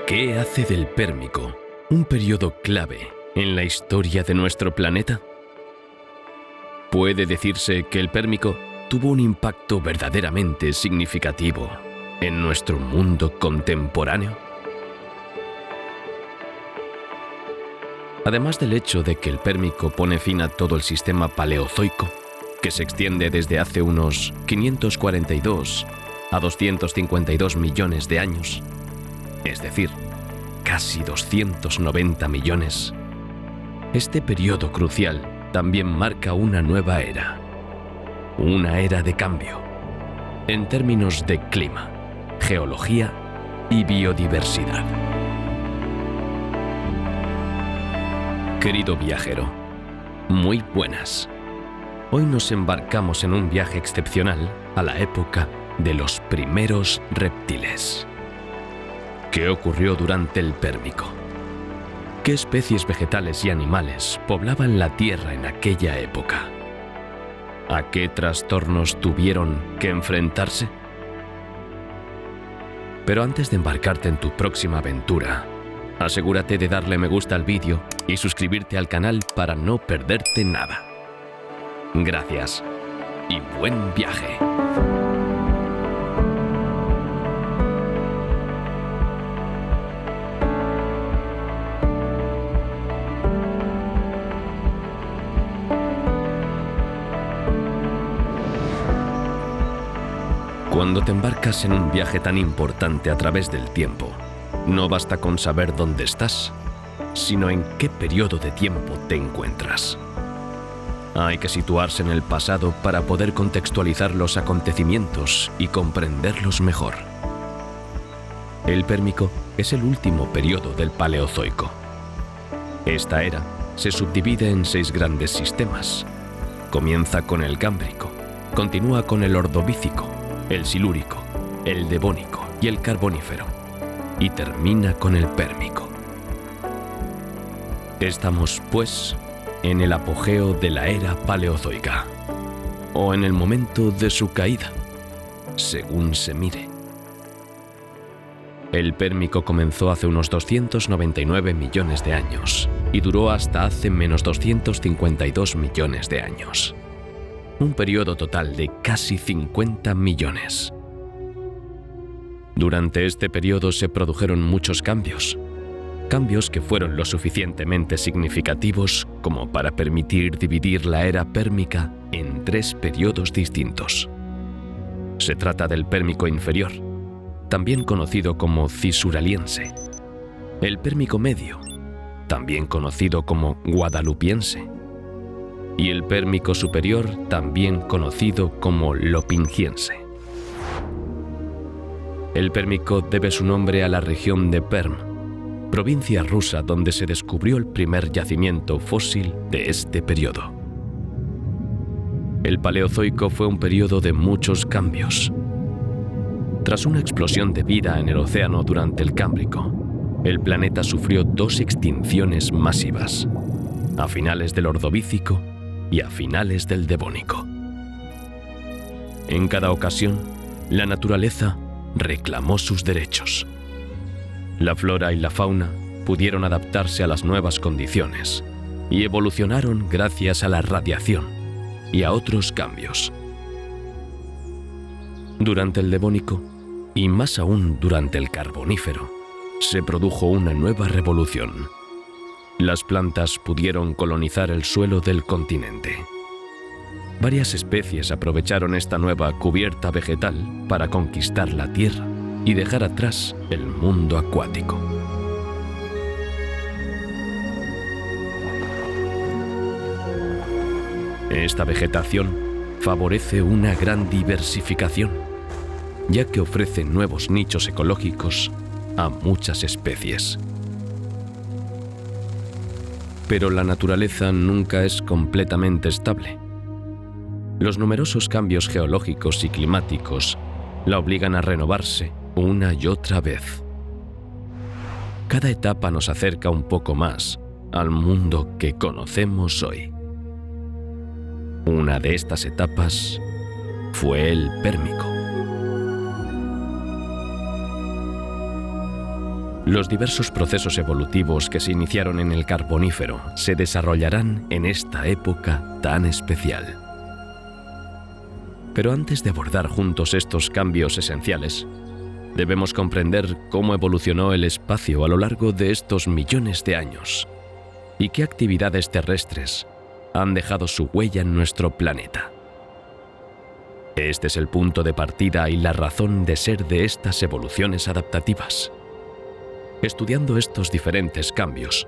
¿Qué hace del Pérmico un periodo clave en la historia de nuestro planeta? Puede decirse que el Pérmico tuvo un impacto verdaderamente significativo en nuestro mundo contemporáneo. Además del hecho de que el Pérmico pone fin a todo el sistema paleozoico, que se extiende desde hace unos 542 a 252 millones de años, es decir, casi 290 millones, este periodo crucial también marca una nueva era, una era de cambio, en términos de clima, geología y biodiversidad. Querido viajero, muy buenas. Hoy nos embarcamos en un viaje excepcional a la época de los primeros reptiles. ¿Qué ocurrió durante el Pérmico? ¿Qué especies vegetales y animales poblaban la Tierra en aquella época? ¿A qué trastornos tuvieron que enfrentarse? Pero antes de embarcarte en tu próxima aventura, asegúrate de darle me gusta al vídeo y suscribirte al canal para no perderte nada. Gracias y buen viaje. Cuando te embarcas en un viaje tan importante a través del tiempo, no basta con saber dónde estás, sino en qué periodo de tiempo te encuentras. Hay que situarse en el pasado para poder contextualizar los acontecimientos y comprenderlos mejor. El Pérmico es el último periodo del Paleozoico. Esta era se subdivide en 6 grandes sistemas. Comienza con el Cámbrico, continúa con el Ordovícico, el Silúrico, el Devónico y el Carbonífero, y termina con el Pérmico. Estamos, pues, en el apogeo de la era paleozoica, o en el momento de su caída, según se mire. El Pérmico comenzó hace unos 299 millones de años y duró hasta hace menos 252 millones de años. Un periodo total de casi 50 millones. Durante este periodo se produjeron muchos cambios que fueron lo suficientemente significativos como para permitir dividir la era pérmica en 3 periodos distintos. Se trata del Pérmico inferior, también conocido como Cisuraliense, el Pérmico medio, también conocido como Guadalupiense, y el Pérmico superior, también conocido como Lopingiense. El Pérmico debe su nombre a la región de Perm, provincia rusa donde se descubrió el primer yacimiento fósil de este periodo. El Paleozoico fue un periodo de muchos cambios. Tras una explosión de vida en el océano durante el Cámbrico, el planeta sufrió 2 extinciones masivas, a finales del Ordovícico y a finales del Devónico. En cada ocasión, la naturaleza reclamó sus derechos. La flora y la fauna pudieron adaptarse a las nuevas condiciones y evolucionaron gracias a la radiación y a otros cambios. Durante el Devónico, y más aún durante el Carbonífero, se produjo una nueva revolución. Las plantas pudieron colonizar el suelo del continente. Varias especies aprovecharon esta nueva cubierta vegetal para conquistar la Tierra y dejar atrás el mundo acuático. Esta vegetación favorece una gran diversificación, ya que ofrece nuevos nichos ecológicos a muchas especies. Pero la naturaleza nunca es completamente estable. Los numerosos cambios geológicos y climáticos la obligan a renovarse una y otra vez. Cada etapa nos acerca un poco más al mundo que conocemos hoy. Una de estas etapas fue el Pérmico. Los diversos procesos evolutivos que se iniciaron en el Carbonífero se desarrollarán en esta época tan especial. Pero antes de abordar juntos estos cambios esenciales, debemos comprender cómo evolucionó el espacio a lo largo de estos millones de años y qué actividades terrestres han dejado su huella en nuestro planeta. Este es el punto de partida y la razón de ser de estas evoluciones adaptativas. Estudiando estos diferentes cambios,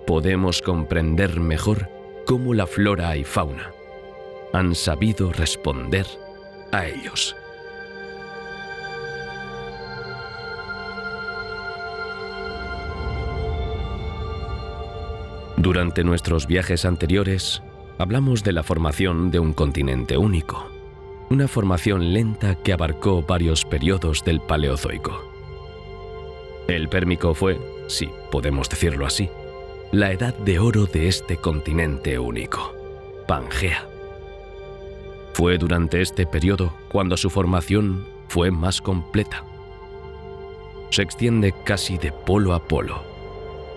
podemos comprender mejor cómo la flora y fauna han sabido responder a ellos. Durante nuestros viajes anteriores, hablamos de la formación de un continente único, una formación lenta que abarcó varios periodos del Paleozoico. El Pérmico fue, si podemos decirlo así, la edad de oro de este continente único, Pangea. Fue durante este periodo cuando su formación fue más completa. Se extiende casi de polo a polo,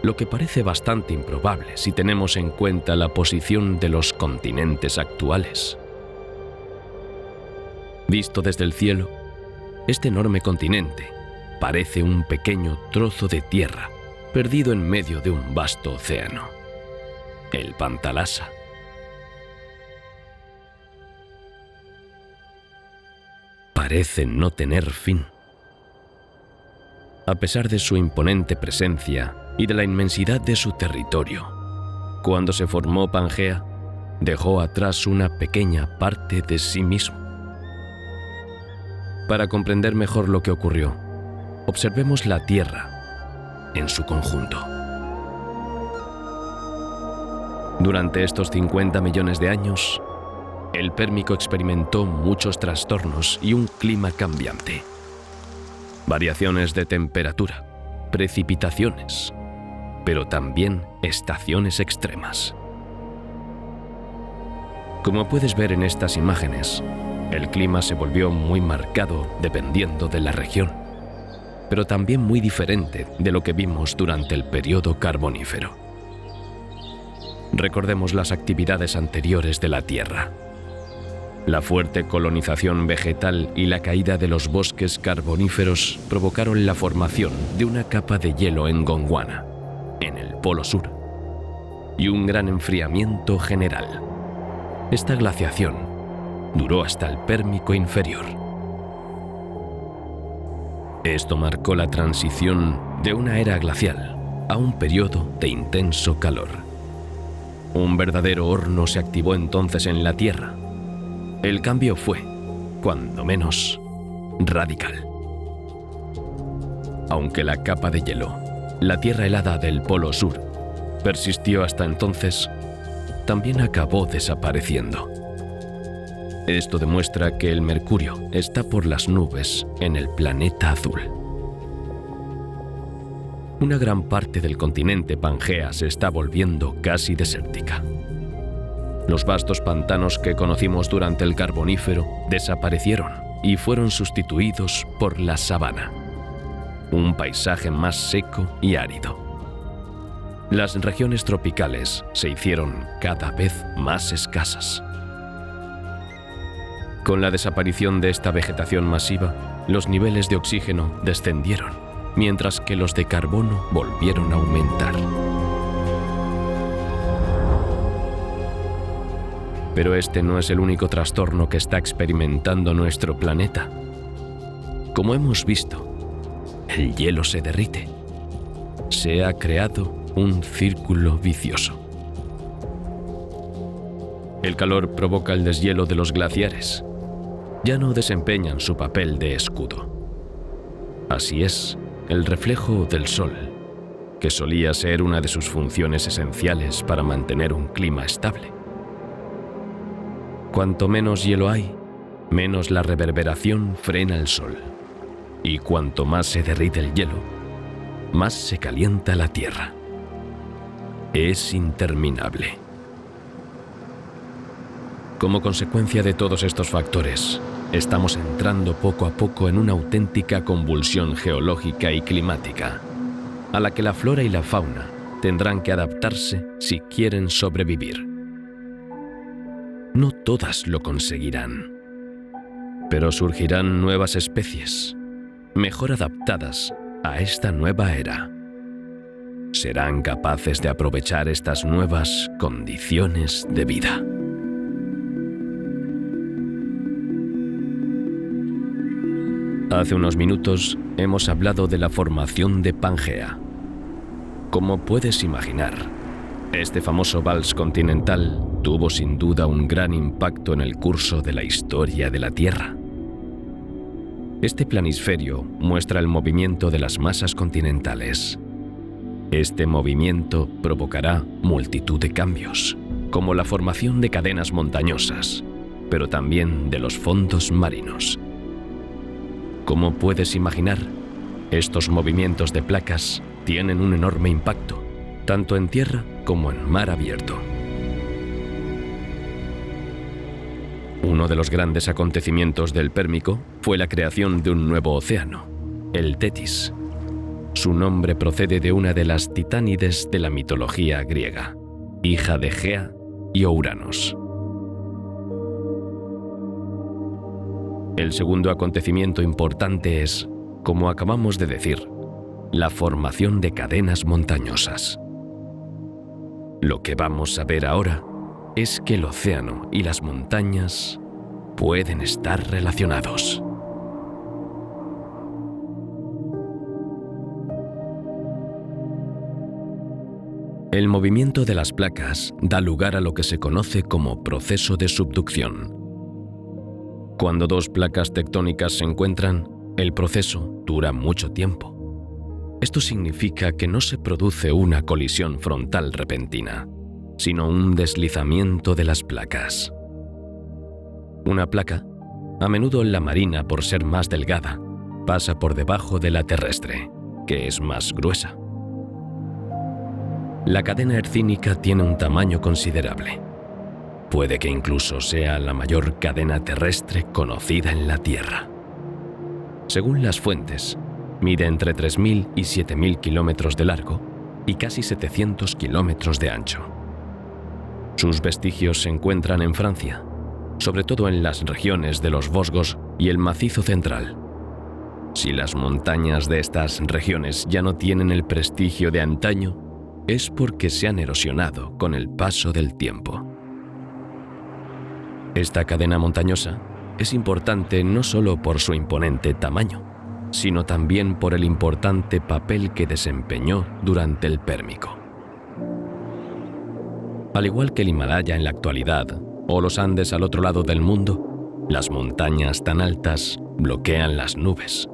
lo que parece bastante improbable si tenemos en cuenta la posición de los continentes actuales. Visto desde el cielo, este enorme continente parece un pequeño trozo de tierra perdido en medio de un vasto océano, el Pantalasa. Parece no tener fin. A pesar de su imponente presencia y de la inmensidad de su territorio, cuando se formó Pangea, dejó atrás una pequeña parte de sí mismo. Para comprender mejor lo que ocurrió, observemos la Tierra en su conjunto. Durante estos 50 millones de años, el Pérmico experimentó muchos trastornos y un clima cambiante. Variaciones de temperatura, precipitaciones, pero también estaciones extremas. Como puedes ver en estas imágenes, el clima se volvió muy marcado dependiendo de la región, pero también muy diferente de lo que vimos durante el periodo Carbonífero. Recordemos las actividades anteriores de la Tierra. La fuerte colonización vegetal y la caída de los bosques carboníferos provocaron la formación de una capa de hielo en Gondwana, en el Polo Sur, y un gran enfriamiento general. Esta glaciación duró hasta el Pérmico inferior. Esto marcó la transición de una era glacial a un periodo de intenso calor. Un verdadero horno se activó entonces en la Tierra. El cambio fue, cuando menos, radical. Aunque la capa de hielo, la tierra helada del Polo Sur, persistió hasta entonces, también acabó desapareciendo. Esto demuestra que el mercurio está por las nubes en el planeta azul. Una gran parte del continente Pangea se está volviendo casi desértica. Los vastos pantanos que conocimos durante el Carbonífero desaparecieron y fueron sustituidos por la sabana, un paisaje más seco y árido. Las regiones tropicales se hicieron cada vez más escasas. Con la desaparición de esta vegetación masiva, los niveles de oxígeno descendieron, mientras que los de carbono volvieron a aumentar. Pero este no es el único trastorno que está experimentando nuestro planeta. Como hemos visto, el hielo se derrite. Se ha creado un círculo vicioso. El calor provoca el deshielo de los glaciares. Ya no desempeñan su papel de escudo. Así es, el reflejo del sol, que solía ser una de sus funciones esenciales para mantener un clima estable. Cuanto menos hielo hay, menos la reverberación frena el sol. Y cuanto más se derrite el hielo, más se calienta la tierra. Es interminable. Como consecuencia de todos estos factores, estamos entrando poco a poco en una auténtica convulsión geológica y climática, a la que la flora y la fauna tendrán que adaptarse si quieren sobrevivir. No todas lo conseguirán, pero surgirán nuevas especies, mejor adaptadas a esta nueva era. Serán capaces de aprovechar estas nuevas condiciones de vida. Hace unos minutos hemos hablado de la formación de Pangea. Como puedes imaginar, este famoso vals continental tuvo sin duda un gran impacto en el curso de la historia de la Tierra. Este planisferio muestra el movimiento de las masas continentales. Este movimiento provocará multitud de cambios, como la formación de cadenas montañosas, pero también de los fondos marinos. Como puedes imaginar, estos movimientos de placas tienen un enorme impacto, tanto en tierra como en mar abierto. Uno de los grandes acontecimientos del Pérmico fue la creación de un nuevo océano, el Tetis. Su nombre procede de una de las titánides de la mitología griega, hija de Gea y Ouranos. El segundo acontecimiento importante es, como acabamos de decir, la formación de cadenas montañosas. Lo que vamos a ver ahora es que el océano y las montañas pueden estar relacionados. El movimiento de las placas da lugar a lo que se conoce como proceso de subducción. Cuando dos placas tectónicas se encuentran, el proceso dura mucho tiempo. Esto significa que no se produce una colisión frontal repentina, sino un deslizamiento de las placas. Una placa, a menudo la marina por ser más delgada, pasa por debajo de la terrestre, que es más gruesa. La cadena hercínica tiene un tamaño considerable. Puede que incluso sea la mayor cadena terrestre conocida en la Tierra. Según las fuentes, mide entre 3.000 y 7.000 kilómetros de largo y casi 700 kilómetros de ancho. Sus vestigios se encuentran en Francia, sobre todo en las regiones de los Vosgos y el Macizo Central. Si las montañas de estas regiones ya no tienen el prestigio de antaño, es porque se han erosionado con el paso del tiempo. Esta cadena montañosa es importante no solo por su imponente tamaño, sino también por el importante papel que desempeñó durante el Pérmico. Al igual que el Himalaya en la actualidad, o los Andes al otro lado del mundo, las montañas tan altas bloquean las nubes.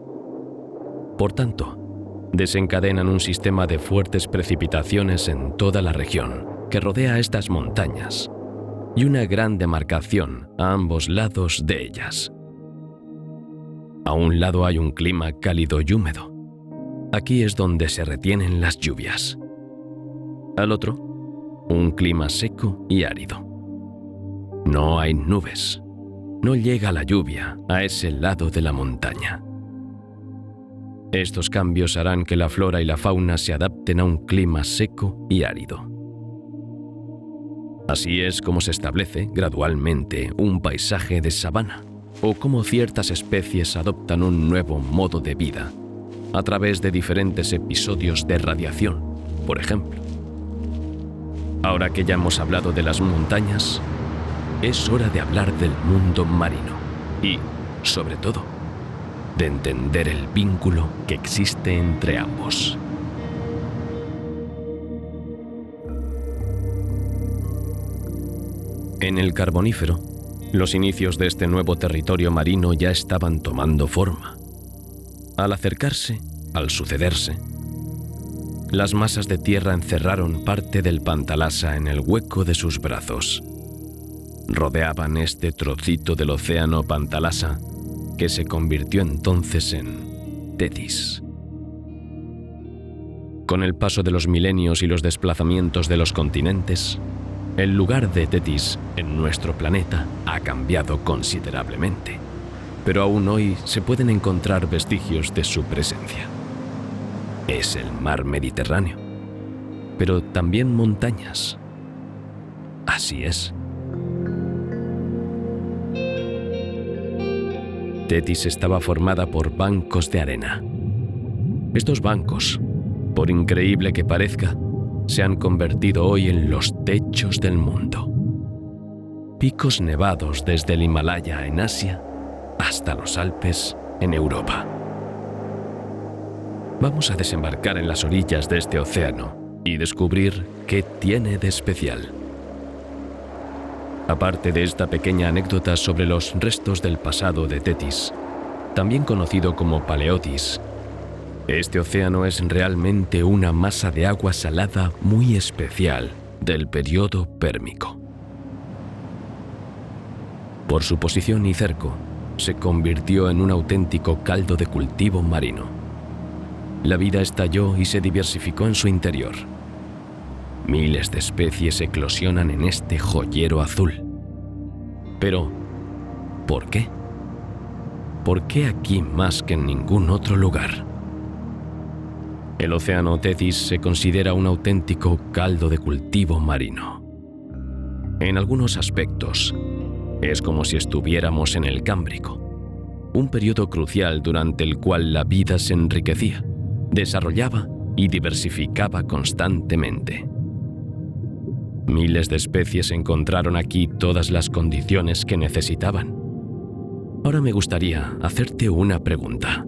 Por tanto, desencadenan un sistema de fuertes precipitaciones en toda la región que rodea estas montañas y una gran demarcación a ambos lados de ellas. A un lado hay un clima cálido y húmedo. Aquí es donde se retienen las lluvias. Al otro, un clima seco y árido. No hay nubes. No llega la lluvia a ese lado de la montaña. Estos cambios harán que la flora y la fauna se adapten a un clima seco y árido. Así es como se establece gradualmente un paisaje de sabana, o cómo ciertas especies adoptan un nuevo modo de vida a través de diferentes episodios de radiación, por ejemplo. Ahora que ya hemos hablado de las montañas, es hora de hablar del mundo marino y, sobre todo, de entender el vínculo que existe entre ambos. En el Carbonífero, los inicios de este nuevo territorio marino ya estaban tomando forma. Al acercarse, al sucederse, las masas de tierra encerraron parte del Pantalasa en el hueco de sus brazos. Rodeaban este trocito del océano Pantalasa, que se convirtió entonces en Tetis. Con el paso de los milenios y los desplazamientos de los continentes, el lugar de Tetis en nuestro planeta ha cambiado considerablemente, pero aún hoy se pueden encontrar vestigios de su presencia. es el mar Mediterráneo, pero también montañas. Así es. Tetis estaba formada por bancos de arena. Estos bancos, por increíble que parezca, se han convertido hoy en los techos del mundo. Picos nevados desde el Himalaya en Asia hasta los Alpes en Europa. Vamos a desembarcar en las orillas de este océano y descubrir qué tiene de especial. Aparte de esta pequeña anécdota sobre los restos del pasado de Tetis, también conocido como Paleotis, este océano es realmente una masa de agua salada muy especial del período Pérmico. Por su posición y cerco, se convirtió en un auténtico caldo de cultivo marino. La vida estalló y se diversificó en su interior. Miles de especies eclosionan en este joyero azul. Pero, ¿por qué? ¿Por qué aquí más que en ningún otro lugar? El océano Tetis se considera un auténtico caldo de cultivo marino. En algunos aspectos, es como si estuviéramos en el Cámbrico, un periodo crucial durante el cual la vida se enriquecía, desarrollaba y diversificaba constantemente. Miles de especies encontraron aquí todas las condiciones que necesitaban. Ahora me gustaría hacerte una pregunta.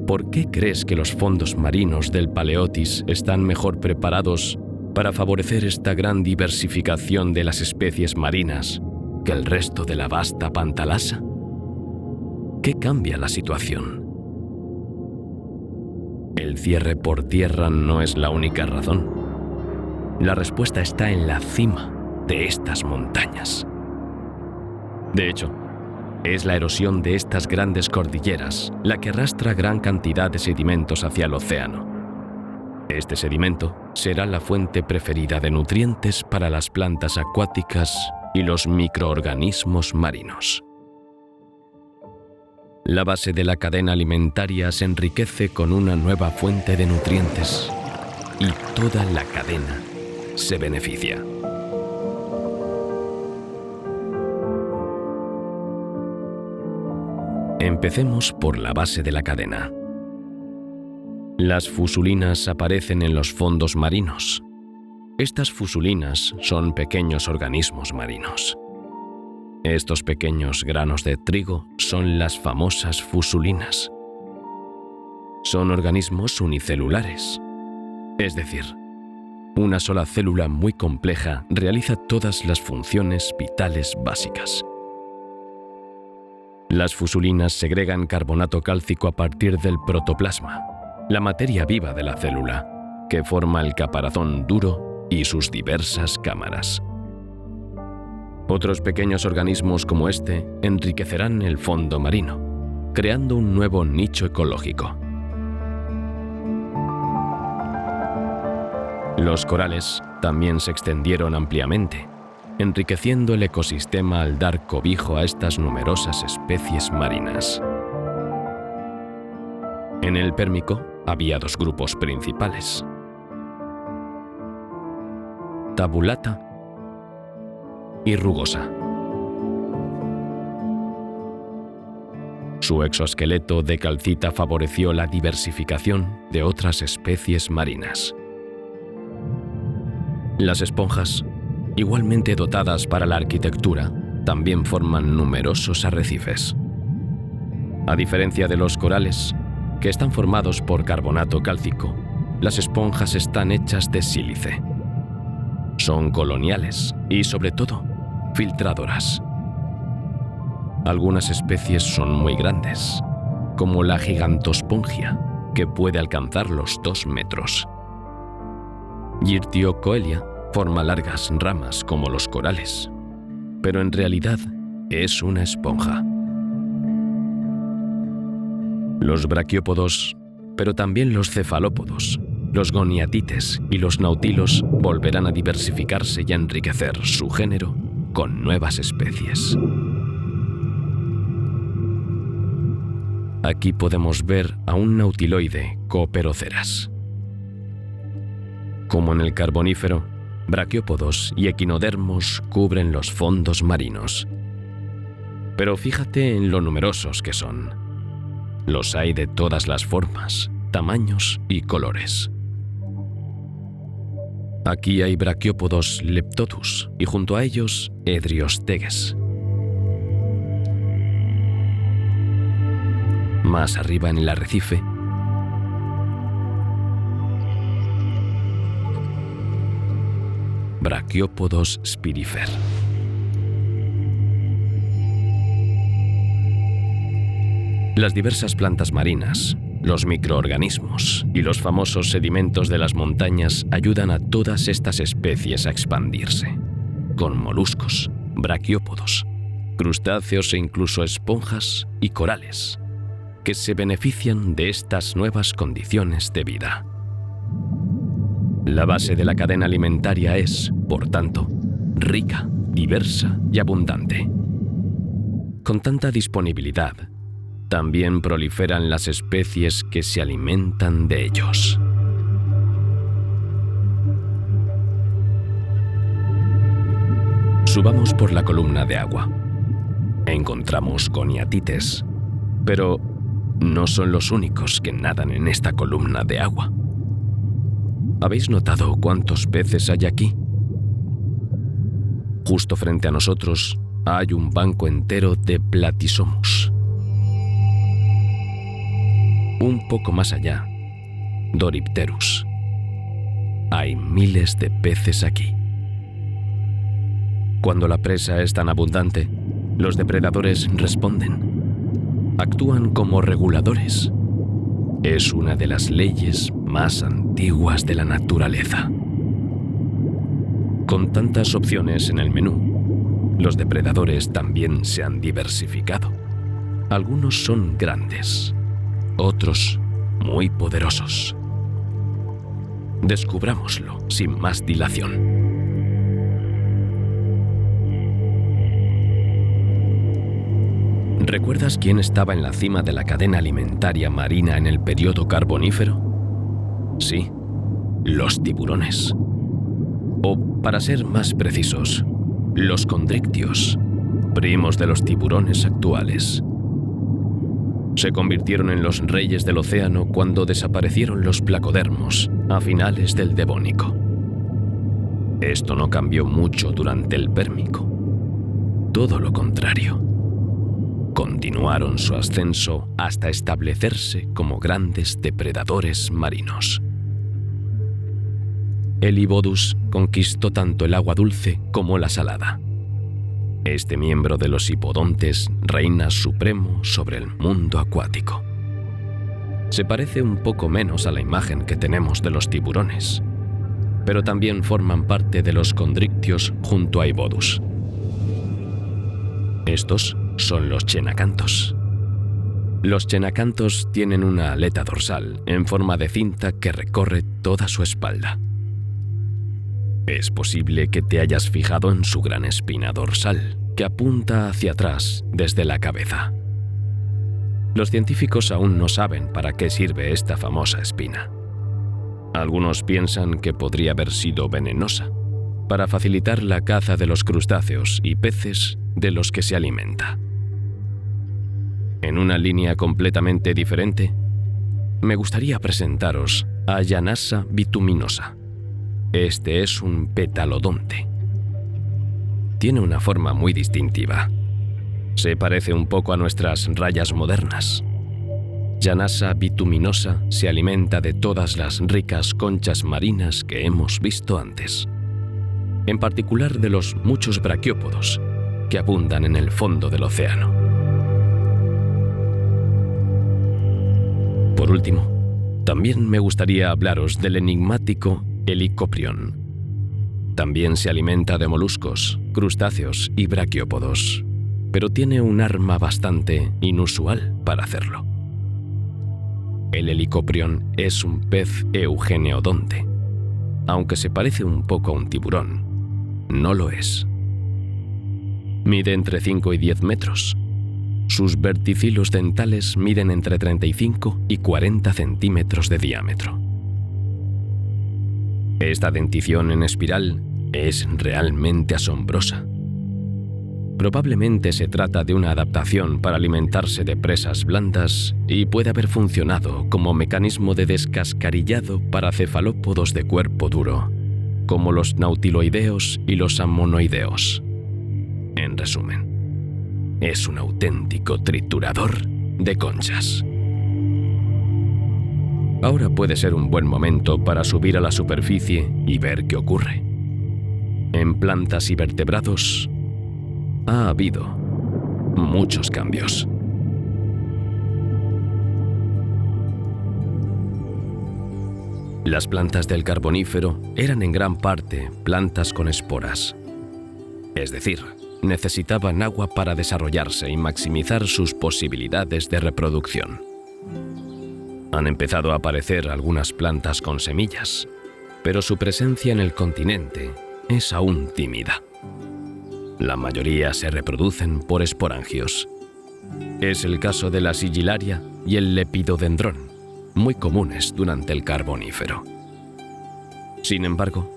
¿Por qué crees que los fondos marinos del Paleotis están mejor preparados para favorecer esta gran diversificación de las especies marinas que el resto de la vasta Pantalasa? ¿Qué cambia la situación? El cierre por tierra no es la única razón. La respuesta está en la cima de estas montañas. De hecho, es la erosión de estas grandes cordilleras la que arrastra gran cantidad de sedimentos hacia el océano. Este sedimento será la fuente preferida de nutrientes para las plantas acuáticas y los microorganismos marinos. La base de la cadena alimentaria se enriquece con una nueva fuente de nutrientes y toda la cadena se beneficia. Empecemos por la base de la cadena. Las fusulinas aparecen en los fondos marinos. Estas fusulinas son pequeños organismos marinos. Estos pequeños granos de trigo son las famosas fusulinas. Son organismos unicelulares, es decir, una sola célula muy compleja realiza todas las funciones vitales básicas. Las fusulinas segregan carbonato cálcico a partir del protoplasma, la materia viva de la célula, que forma el caparazón duro y sus diversas cámaras. Otros pequeños organismos como este enriquecerán el fondo marino, creando un nuevo nicho ecológico. Los corales también se extendieron ampliamente, enriqueciendo el ecosistema al dar cobijo a estas numerosas especies marinas. En el Pérmico había dos grupos principales: tabulata y rugosa. Su exoesqueleto de calcita favoreció la diversificación de otras especies marinas. Las esponjas, igualmente dotadas para la arquitectura, también forman numerosos arrecifes. A diferencia de los corales, que están formados por carbonato cálcico, las esponjas están hechas de sílice. Son coloniales y, sobre todo, filtradoras. Algunas especies son muy grandes, como la gigantospongia, que puede alcanzar los 2 metros. Girtiocoelia forma largas ramas como los corales, pero en realidad es una esponja. Los braquiópodos, pero también los cefalópodos, los goniatites y los nautilos volverán a diversificarse y a enriquecer su género con nuevas especies. Aquí podemos ver a un nautiloide Coperoceras. Como en el Carbonífero, braquiópodos y equinodermos cubren los fondos marinos. Pero fíjate en lo numerosos que son. Los hay de todas las formas, tamaños y colores. Aquí hay braquiópodos Leptodus y junto a ellos Edriosteges. Más arriba en el arrecife, Braquiópodos spirifer. Las diversas plantas marinas, los microorganismos y los famosos sedimentos de las montañas ayudan a todas estas especies a expandirse, con moluscos, braquiópodos, crustáceos e incluso esponjas y corales, que se benefician de estas nuevas condiciones de vida. La base de la cadena alimentaria es, por tanto, rica, diversa y abundante. Con tanta disponibilidad, también proliferan las especies que se alimentan de ellos. Subamos por la columna de agua. Encontramos coniatites, pero no son los únicos que nadan en esta columna de agua. ¿Habéis notado cuántos peces hay aquí? Justo frente a nosotros hay un banco entero de Platysomus. Un poco más allá, Dorypterus. Hay miles de peces aquí. Cuando la presa es tan abundante, los depredadores responden. Actúan como reguladores. Es una de las leyes más antiguas de la naturaleza. Con tantas opciones en el menú, los depredadores también se han diversificado. Algunos son grandes, otros muy poderosos. Descubrámoslo sin más dilación. ¿Recuerdas quién estaba en la cima de la cadena alimentaria marina en el período Carbonífero? Sí, los tiburones. O, para ser más precisos, los condrictios, primos de los tiburones actuales. Se convirtieron en los reyes del océano cuando desaparecieron los placodermos a finales del Devónico. Esto no cambió mucho durante el Pérmico. Todo lo contrario. Continuaron su ascenso hasta establecerse como grandes depredadores marinos. El Hibodus conquistó tanto el agua dulce como la salada. Este miembro de los hipodontes reina supremo sobre el mundo acuático. Se parece un poco menos a la imagen que tenemos de los tiburones, pero también forman parte de los condrictios junto a Hibodus. Estos son los chenacantos. Los chenacantos tienen una aleta dorsal en forma de cinta que recorre toda su espalda. Es posible que te hayas fijado en su gran espina dorsal, que apunta hacia atrás desde la cabeza. Los científicos aún no saben para qué sirve esta famosa espina. Algunos piensan que podría haber sido venenosa, para facilitar la caza de los crustáceos y peces de los que se alimenta. En una línea completamente diferente, me gustaría presentaros a Llanasa bituminosa. Este es un petalodonte. Tiene una forma muy distintiva. Se parece un poco a nuestras rayas modernas. Llanasa bituminosa se alimenta de todas las ricas conchas marinas que hemos visto antes, en particular de los muchos braquiópodos que abundan en el fondo del océano. Por último, también me gustaría hablaros del enigmático Helicoprion. También se alimenta de moluscos, crustáceos y braquiópodos, pero tiene un arma bastante inusual para hacerlo. El Helicoprion es un pez eugeneodonte. Aunque se parece un poco a un tiburón, no lo es. Mide entre 5 y 10 metros. Sus verticilos dentales miden entre 35 y 40 centímetros de diámetro. Esta dentición en espiral es realmente asombrosa. Probablemente se trata de una adaptación para alimentarse de presas blandas y puede haber funcionado como mecanismo de descascarillado para cefalópodos de cuerpo duro, como los nautiloideos y los ammonoideos. En resumen, es un auténtico triturador de conchas. Ahora puede ser un buen momento para subir a la superficie y ver qué ocurre. En plantas y vertebrados ha habido muchos cambios. Las plantas del Carbonífero eran en gran parte plantas con esporas. Es decir, necesitaban agua para desarrollarse y maximizar sus posibilidades de reproducción. Han empezado a aparecer algunas plantas con semillas, pero su presencia en el continente es aún tímida. La mayoría se reproducen por esporangios. Es el caso de la sigillaria y el lepidodendrón, muy comunes durante el Carbonífero. Sin embargo,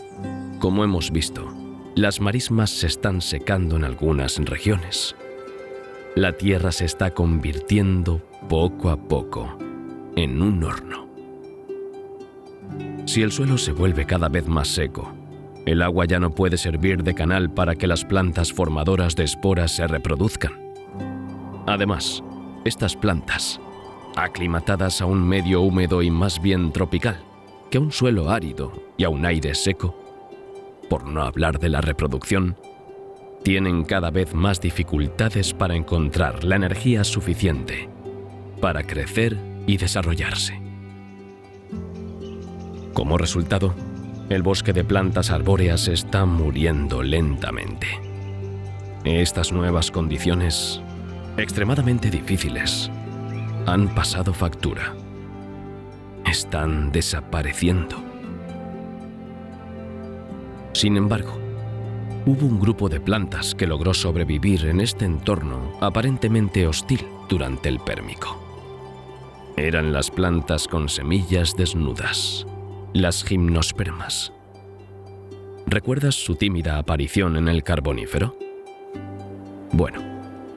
como hemos visto, las marismas se están secando en algunas regiones. La tierra se está convirtiendo poco a poco en un horno. Si el suelo se vuelve cada vez más seco, el agua ya no puede servir de canal para que las plantas formadoras de esporas se reproduzcan. Además, estas plantas, aclimatadas a un medio húmedo y más bien tropical, que a un suelo árido y a un aire seco, por no hablar de la reproducción, tienen cada vez más dificultades para encontrar la energía suficiente para crecer y desarrollarse. Como resultado, el bosque de plantas arbóreas está muriendo lentamente. Estas nuevas condiciones, extremadamente difíciles, han pasado factura. Están desapareciendo. Sin embargo, hubo un grupo de plantas que logró sobrevivir en este entorno aparentemente hostil durante el Pérmico. Eran las plantas con semillas desnudas, las gimnospermas. ¿Recuerdas su tímida aparición en el Carbonífero? Bueno,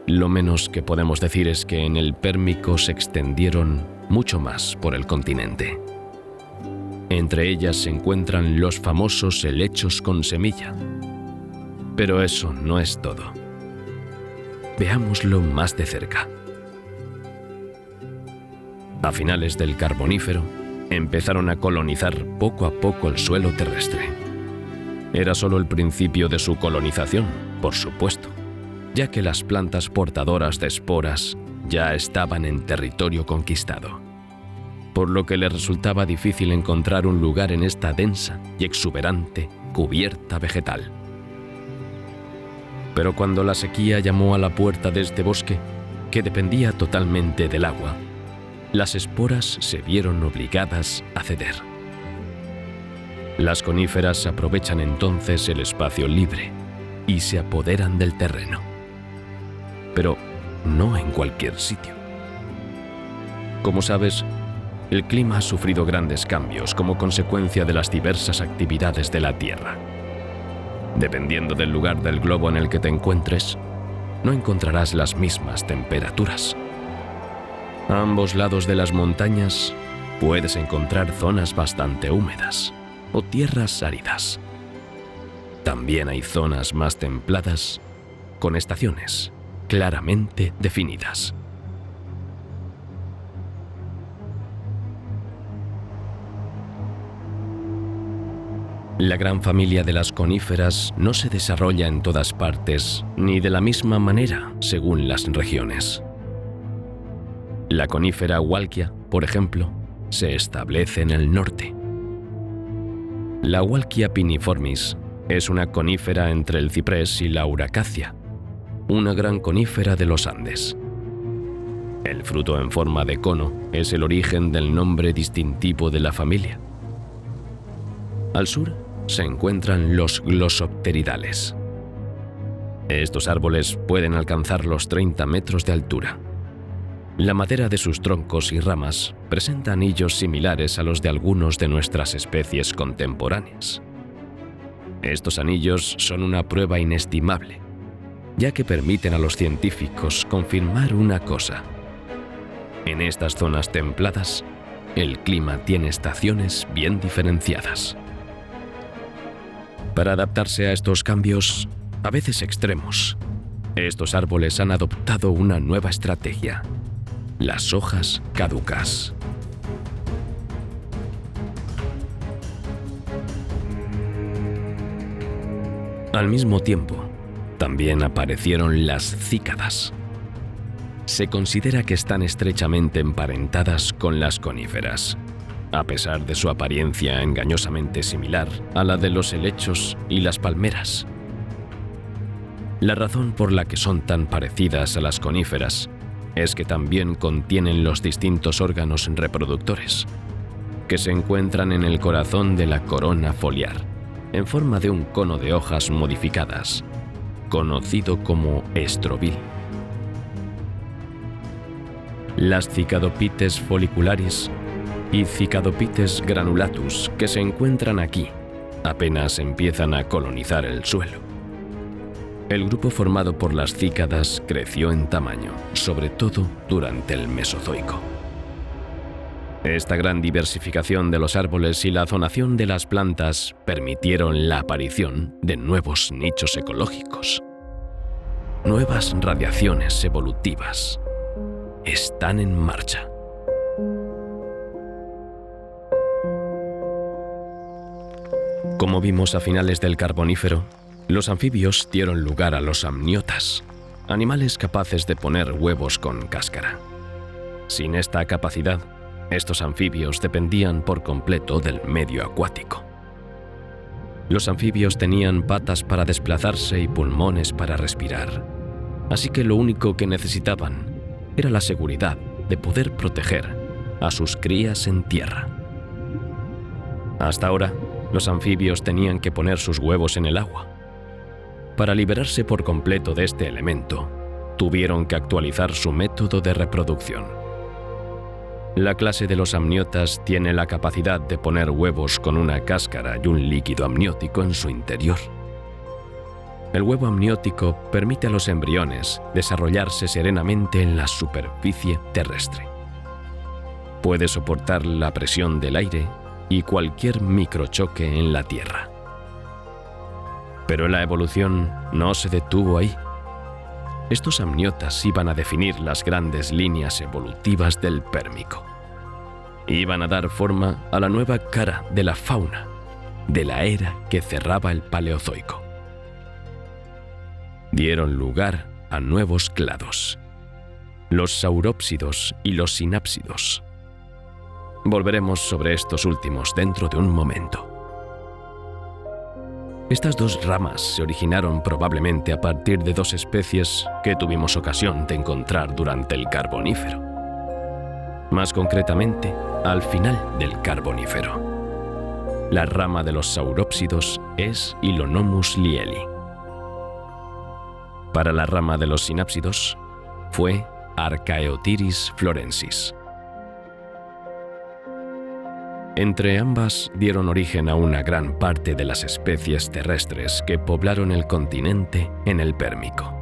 lo menos que podemos decir es que en el Pérmico se extendieron mucho más por el continente. Entre ellas se encuentran los famosos helechos con semilla. Pero eso no es todo. Veámoslo más de cerca. A finales del Carbonífero, empezaron a colonizar poco a poco el suelo terrestre. Era solo el principio de su colonización, por supuesto, ya que las plantas portadoras de esporas ya estaban en territorio conquistado, por lo que les resultaba difícil encontrar un lugar en esta densa y exuberante cubierta vegetal. Pero cuando la sequía llamó a la puerta de este bosque, que dependía totalmente del agua, las esporas se vieron obligadas a ceder. Las coníferas aprovechan entonces el espacio libre y se apoderan del terreno. Pero no en cualquier sitio. Como sabes, el clima ha sufrido grandes cambios como consecuencia de las diversas actividades de la Tierra. Dependiendo del lugar del globo en el que te encuentres, no encontrarás las mismas temperaturas. A ambos lados de las montañas puedes encontrar zonas bastante húmedas o tierras áridas. También hay zonas más templadas con estaciones claramente definidas. La gran familia de las coníferas no se desarrolla en todas partes ni de la misma manera según las regiones. La conífera Walkia, por ejemplo, se establece en el norte. La Walkia piniformis es una conífera entre el ciprés y la uracácea, una gran conífera de los Andes. El fruto en forma de cono es el origen del nombre distintivo de la familia. Al sur se encuentran los glosopteridales. Estos árboles pueden alcanzar los 30 metros de altura. La madera de sus troncos y ramas presenta anillos similares a los de algunos de nuestras especies contemporáneas. Estos anillos son una prueba inestimable, ya que permiten a los científicos confirmar una cosa. En estas zonas templadas, el clima tiene estaciones bien diferenciadas. Para adaptarse a estos cambios, a veces extremos, estos árboles han adoptado una nueva estrategia: las hojas caducas. Al mismo tiempo, también aparecieron las cícadas. Se considera que están estrechamente emparentadas con las coníferas, a pesar de su apariencia engañosamente similar a la de los helechos y las palmeras. La razón por la que son tan parecidas a las coníferas es que también contienen los distintos órganos reproductores, que se encuentran en el corazón de la corona foliar, en forma de un cono de hojas modificadas, conocido como estrobil. Las Cicadopites folicularis y Cicadopites granulatus que se encuentran aquí apenas empiezan a colonizar el suelo. El grupo formado por las cícadas creció en tamaño, sobre todo durante el Mesozoico. Esta gran diversificación de los árboles y la zonación de las plantas permitieron la aparición de nuevos nichos ecológicos. Nuevas radiaciones evolutivas están en marcha. Como vimos a finales del Carbonífero, los anfibios dieron lugar a los amniotas, animales capaces de poner huevos con cáscara. Sin esta capacidad, estos anfibios dependían por completo del medio acuático. Los anfibios tenían patas para desplazarse y pulmones para respirar, así que lo único que necesitaban era la seguridad de poder proteger a sus crías en tierra. Hasta ahora, los anfibios tenían que poner sus huevos en el agua. Para liberarse por completo de este elemento, tuvieron que actualizar su método de reproducción. La clase de los amniotas tiene la capacidad de poner huevos con una cáscara y un líquido amniótico en su interior. El huevo amniótico permite a los embriones desarrollarse serenamente en la superficie terrestre. Puede soportar la presión del aire y cualquier microchoque en la Tierra. Pero la evolución no se detuvo ahí. Estos amniotas iban a definir las grandes líneas evolutivas del Pérmico. Iban a dar forma a la nueva cara de la fauna de la era que cerraba el Paleozoico. Dieron lugar a nuevos clados, los saurópsidos y los sinápsidos. Volveremos sobre estos últimos dentro de un momento. Estas dos ramas se originaron probablemente a partir de dos especies que tuvimos ocasión de encontrar durante el Carbonífero. Más concretamente, al final del Carbonífero. La rama de los saurópsidos es Hylonomus lieli. Para la rama de los sinápsidos fue Archaeotires florensis. Entre ambas dieron origen a una gran parte de las especies terrestres que poblaron el continente en el Pérmico.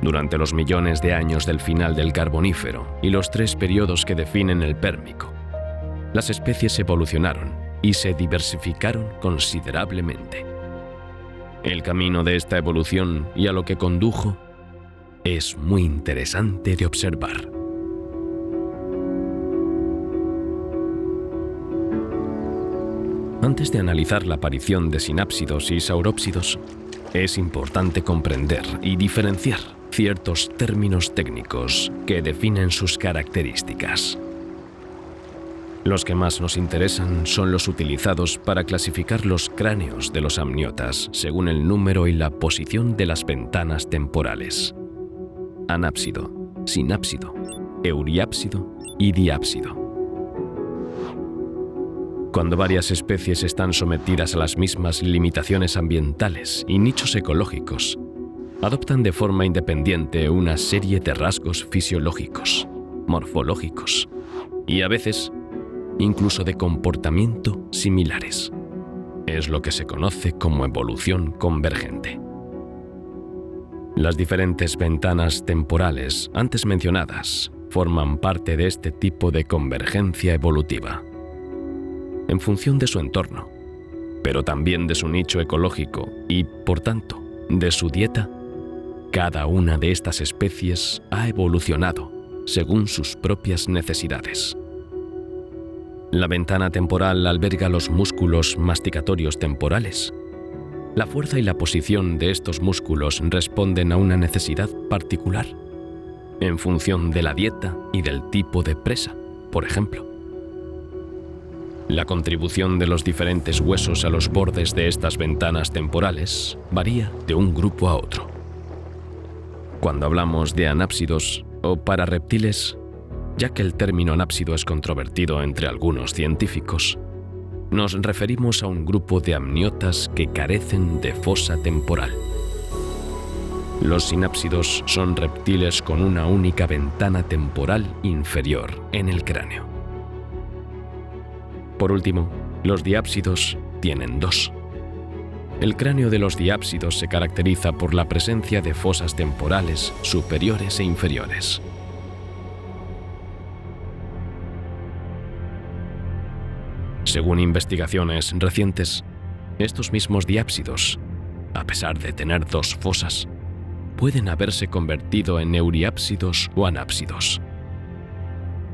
Durante los millones de años del final del Carbonífero y los 3 periodos que definen el Pérmico, las especies evolucionaron y se diversificaron considerablemente. El camino de esta evolución y a lo que condujo es muy interesante de observar. Antes de analizar la aparición de sinápsidos y saurópsidos, es importante comprender y diferenciar ciertos términos técnicos que definen sus características. Los que más nos interesan son los utilizados para clasificar los cráneos de los amniotas según el número y la posición de las ventanas temporales: anápsido, sinápsido, euriápsido y diápsido. Cuando varias especies están sometidas a las mismas limitaciones ambientales y nichos ecológicos, adoptan de forma independiente una serie de rasgos fisiológicos, morfológicos y a veces incluso de comportamiento similares. Es lo que se conoce como evolución convergente. Las diferentes ventanas temporales antes mencionadas forman parte de este tipo de convergencia evolutiva. En función de su entorno, pero también de su nicho ecológico y, por tanto, de su dieta, cada una de estas especies ha evolucionado según sus propias necesidades. La ventana temporal alberga los músculos masticatorios temporales. La fuerza y la posición de estos músculos responden a una necesidad particular, en función de la dieta y del tipo de presa, por ejemplo. La contribución de los diferentes huesos a los bordes de estas ventanas temporales varía de un grupo a otro. Cuando hablamos de anápsidos o pararreptiles, ya que el término anápsido es controvertido entre algunos científicos, nos referimos a un grupo de amniotas que carecen de fosa temporal. Los sinápsidos son reptiles con una única ventana temporal inferior en el cráneo. Por último, los diápsidos tienen dos. El cráneo de los diápsidos se caracteriza por la presencia de fosas temporales superiores e inferiores. Según investigaciones recientes, estos mismos diápsidos, a pesar de tener dos fosas, pueden haberse convertido en euriápsidos o anápsidos.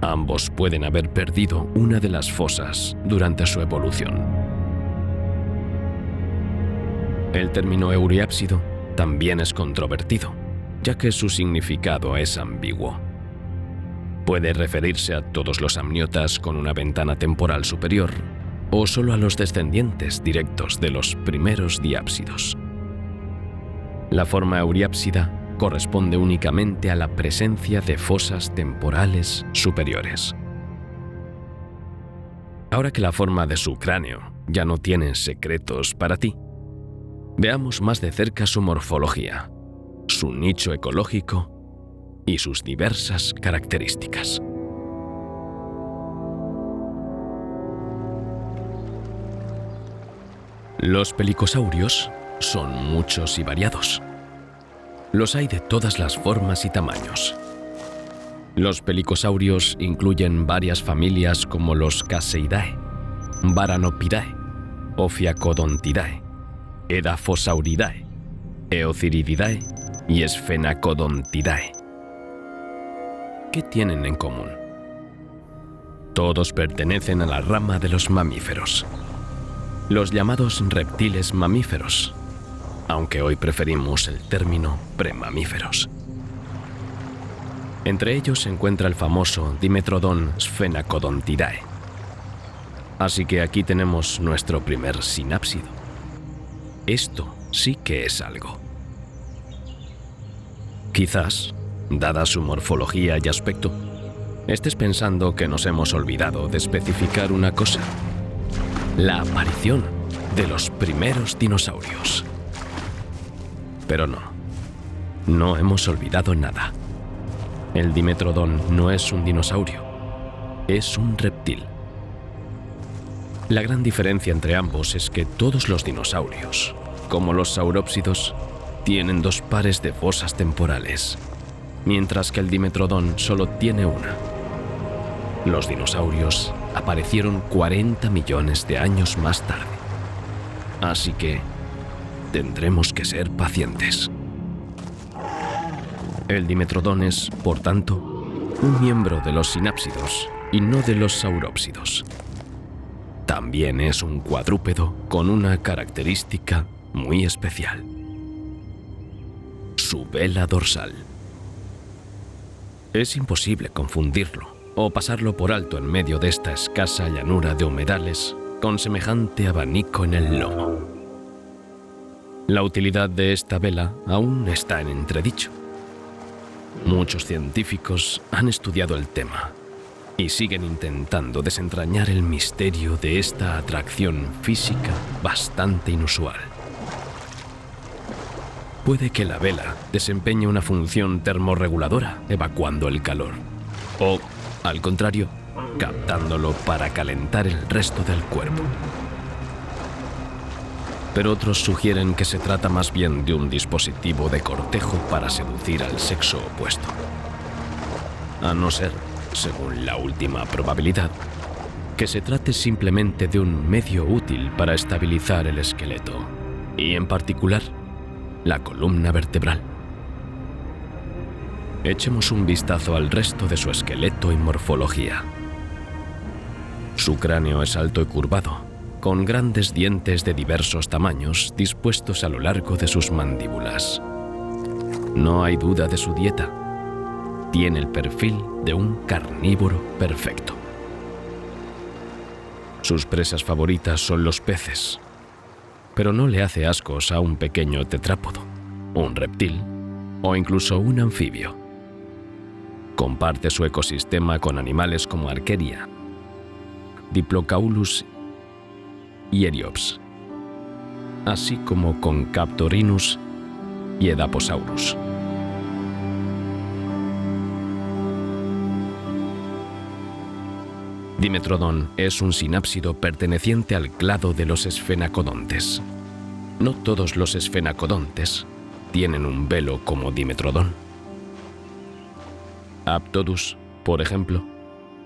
Ambos pueden haber perdido una de las fosas durante su evolución. El término euriápsido también es controvertido, ya que su significado es ambiguo. Puede referirse a todos los amniotas con una ventana temporal superior o solo a los descendientes directos de los primeros diápsidos. La forma euriápsida corresponde únicamente a la presencia de fosas temporales superiores. Ahora que la forma de su cráneo ya no tiene secretos para ti, veamos más de cerca su morfología, su nicho ecológico y sus diversas características. Los pelicosaurios son muchos y variados. Los hay de todas las formas y tamaños. Los pelicosaurios incluyen varias familias como los Caseidae, Varanopidae, Ophiacodontidae, Edaphosauridae, Eocirididae y Sphenacodontidae. ¿Qué tienen en común? Todos pertenecen a la rama de los mamíferos, los llamados reptiles mamíferos, aunque hoy preferimos el término premamíferos. Entre ellos se encuentra el famoso Dimetrodon Sphenacodontidae. Así que aquí tenemos nuestro primer sinápsido. Esto sí que es algo. Quizás, dada su morfología y aspecto, estés pensando que nos hemos olvidado de especificar una cosa: la aparición de los primeros dinosaurios. Pero no hemos olvidado nada. El Dimetrodon no es un dinosaurio, es un reptil. La gran diferencia entre ambos es que todos los dinosaurios, como los saurópsidos, tienen dos pares de fosas temporales, mientras que el Dimetrodon solo tiene una. Los dinosaurios aparecieron 40 millones de años más tarde. Así que tendremos que ser pacientes. El Dimetrodon es, por tanto, un miembro de los sinápsidos y no de los saurópsidos. También es un cuadrúpedo con una característica muy especial: su vela dorsal. Es imposible confundirlo o pasarlo por alto en medio de esta escasa llanura de humedales con semejante abanico en el lomo. La utilidad de esta vela aún está en entredicho. Muchos científicos han estudiado el tema y siguen intentando desentrañar el misterio de esta atracción física bastante inusual. Puede que la vela desempeñe una función termorreguladora, evacuando el calor. O, al contrario, captándolo para calentar el resto del cuerpo. Pero otros sugieren que se trata más bien de un dispositivo de cortejo para seducir al sexo opuesto. A no ser, según la última probabilidad, que se trate simplemente de un medio útil para estabilizar el esqueleto, y en particular, la columna vertebral. Echemos un vistazo al resto de su esqueleto y morfología. Su cráneo es alto y curvado, con grandes dientes de diversos tamaños dispuestos a lo largo de sus mandíbulas. No hay duda de su dieta. Tiene el perfil de un carnívoro perfecto. Sus presas favoritas son los peces, pero no le hace ascos a un pequeño tetrápodo, un reptil o incluso un anfibio. Comparte su ecosistema con animales como Arqueria, Diplocaulus y Eriops, así como con Captorinus y Edaphosaurus. Dimetrodon es un sinápsido perteneciente al clado de los esfenacodontes. No todos los esfenacodontes tienen un velo como Dimetrodon. Aptodus, por ejemplo,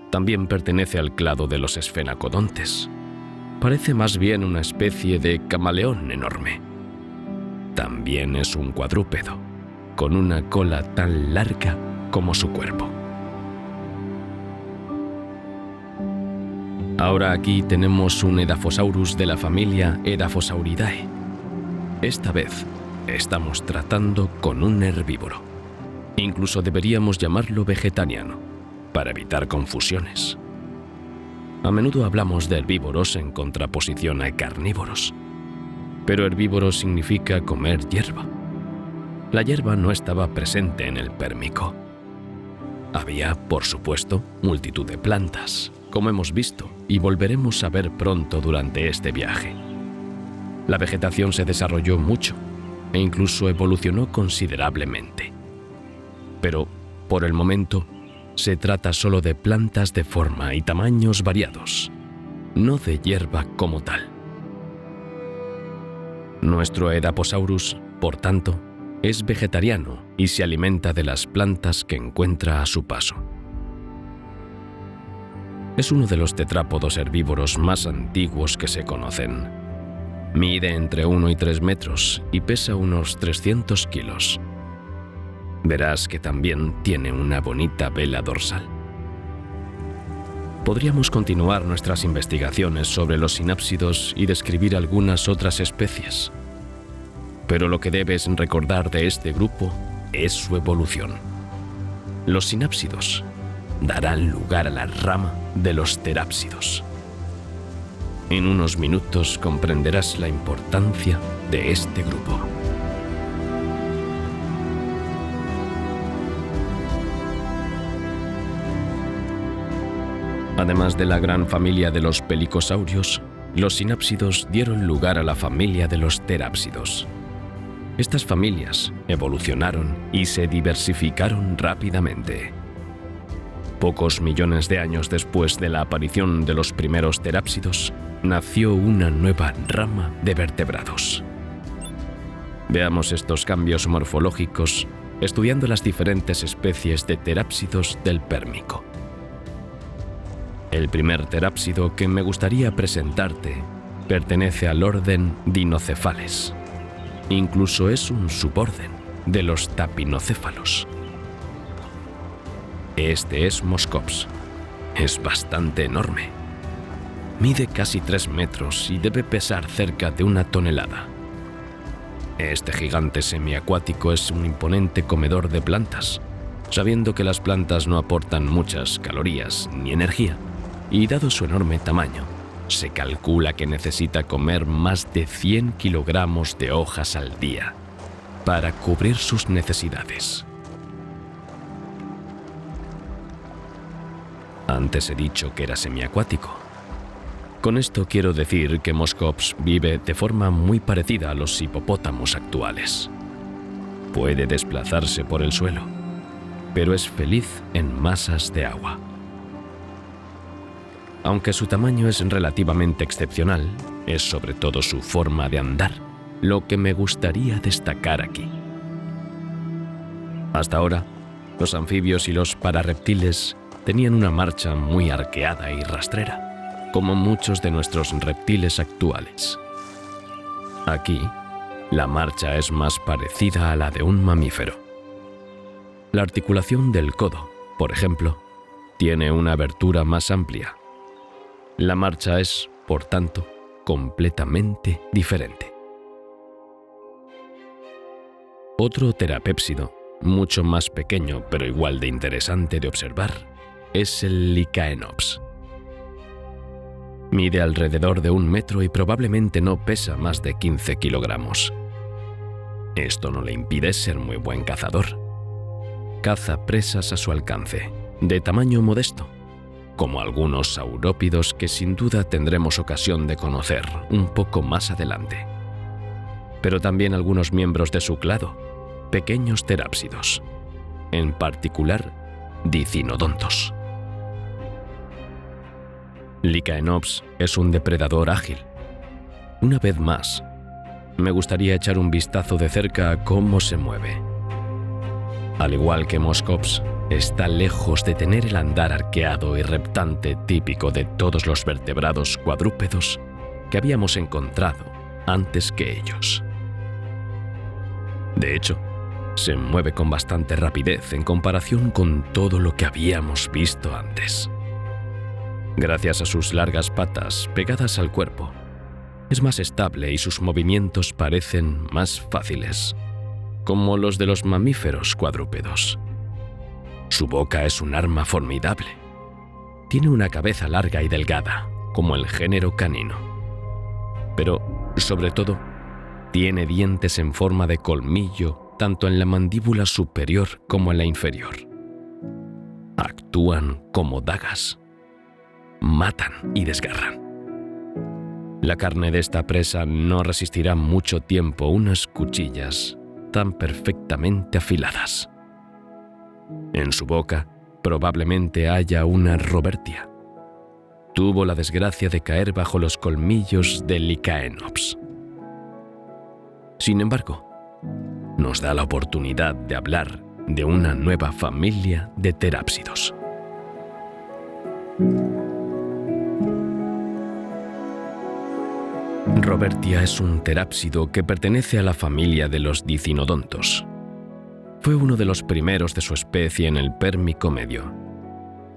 también pertenece al clado de los esfenacodontes. Parece más bien una especie de camaleón enorme. También es un cuadrúpedo, con una cola tan larga como su cuerpo. Ahora aquí tenemos un Edaphosaurus de la familia Edaphosauridae. Esta vez estamos tratando con un herbívoro. Incluso deberíamos llamarlo vegetariano, para evitar confusiones. A menudo hablamos de herbívoros en contraposición a carnívoros, pero herbívoro significa comer hierba. La hierba no estaba presente en el Pérmico. Había, por supuesto, multitud de plantas, como hemos visto y volveremos a ver pronto durante este viaje. La vegetación se desarrolló mucho e incluso evolucionó considerablemente. Pero, por el momento, se trata solo de plantas de forma y tamaños variados, no de hierba como tal. Nuestro Edaphosaurus, por tanto, es vegetariano y se alimenta de las plantas que encuentra a su paso. Es uno de los tetrápodos herbívoros más antiguos que se conocen. Mide entre 1 y 3 metros y pesa unos 300 kilos. Verás que también tiene una bonita vela dorsal. Podríamos continuar nuestras investigaciones sobre los sinápsidos y describir algunas otras especies. Pero lo que debes recordar de este grupo es su evolución. Los sinápsidos darán lugar a la rama de los terápsidos. En unos minutos comprenderás la importancia de este grupo. Además de la gran familia de los pelicosaurios, los sinápsidos dieron lugar a la familia de los terápsidos. Estas familias evolucionaron y se diversificaron rápidamente. Pocos millones de años después de la aparición de los primeros terápsidos, nació una nueva rama de vertebrados. Veamos estos cambios morfológicos estudiando las diferentes especies de terápsidos del Pérmico. El primer terápsido que me gustaría presentarte pertenece al orden Dinocephales. Incluso es un suborden de los tapinocéfalos. Este es Moscops. Es bastante enorme. Mide casi 3 metros y debe pesar cerca de 1 tonelada. Este gigante semiacuático es un imponente comedor de plantas, sabiendo que las plantas no aportan muchas calorías ni energía, y dado su enorme tamaño, se calcula que necesita comer más de 100 kilogramos de hojas al día para cubrir sus necesidades. Antes he dicho que era semiacuático. Con esto quiero decir que Moscops vive de forma muy parecida a los hipopótamos actuales. puede desplazarse por el suelo, pero es feliz en masas de agua. Aunque su tamaño es relativamente excepcional, es sobre todo su forma de andar lo que me gustaría destacar aquí. Hasta ahora, los anfibios y los pararreptiles tenían una marcha muy arqueada y rastrera, como muchos de nuestros reptiles actuales. Aquí, la marcha es más parecida a la de un mamífero. La articulación del codo, por ejemplo, tiene una abertura más amplia. La marcha es, por tanto, completamente diferente. Otro terapépsido, mucho más pequeño pero igual de interesante de observar, es el Lycaenops. Mide alrededor de 1 metro y probablemente no pesa más de 15 kilogramos. Esto no le impide ser muy buen cazador. Caza presas a su alcance, de tamaño modesto, como algunos saurópidos que sin duda tendremos ocasión de conocer un poco más adelante. Pero también algunos miembros de su clado, pequeños terápsidos, en particular Dicynodontos. Lycaenops es un depredador ágil. Una vez más, me gustaría echar un vistazo de cerca a cómo se mueve. Al igual que Moscops, está lejos de tener el andar arqueado y reptante típico de todos los vertebrados cuadrúpedos que habíamos encontrado antes que ellos. De hecho, se mueve con bastante rapidez en comparación con todo lo que habíamos visto antes. Gracias a sus largas patas pegadas al cuerpo, es más estable y sus movimientos parecen más fáciles, como los de los mamíferos cuadrúpedos. Su boca es un arma formidable. Tiene una cabeza larga y delgada, como el género canino. Pero, sobre todo, tiene dientes en forma de colmillo tanto en la mandíbula superior como en la inferior. Actúan como dagas. Matan y desgarran. La carne de esta presa no resistirá mucho tiempo unas cuchillas tan perfectamente afiladas. En su boca probablemente haya una Robertia. Tuvo la desgracia de caer bajo los colmillos del Lycaenops. Sin embargo, nos da la oportunidad de hablar de una nueva familia de terápsidos. Robertia es un terápsido que pertenece a la familia de los Dicynodontos. Fue uno de los primeros de su especie en el Pérmico medio.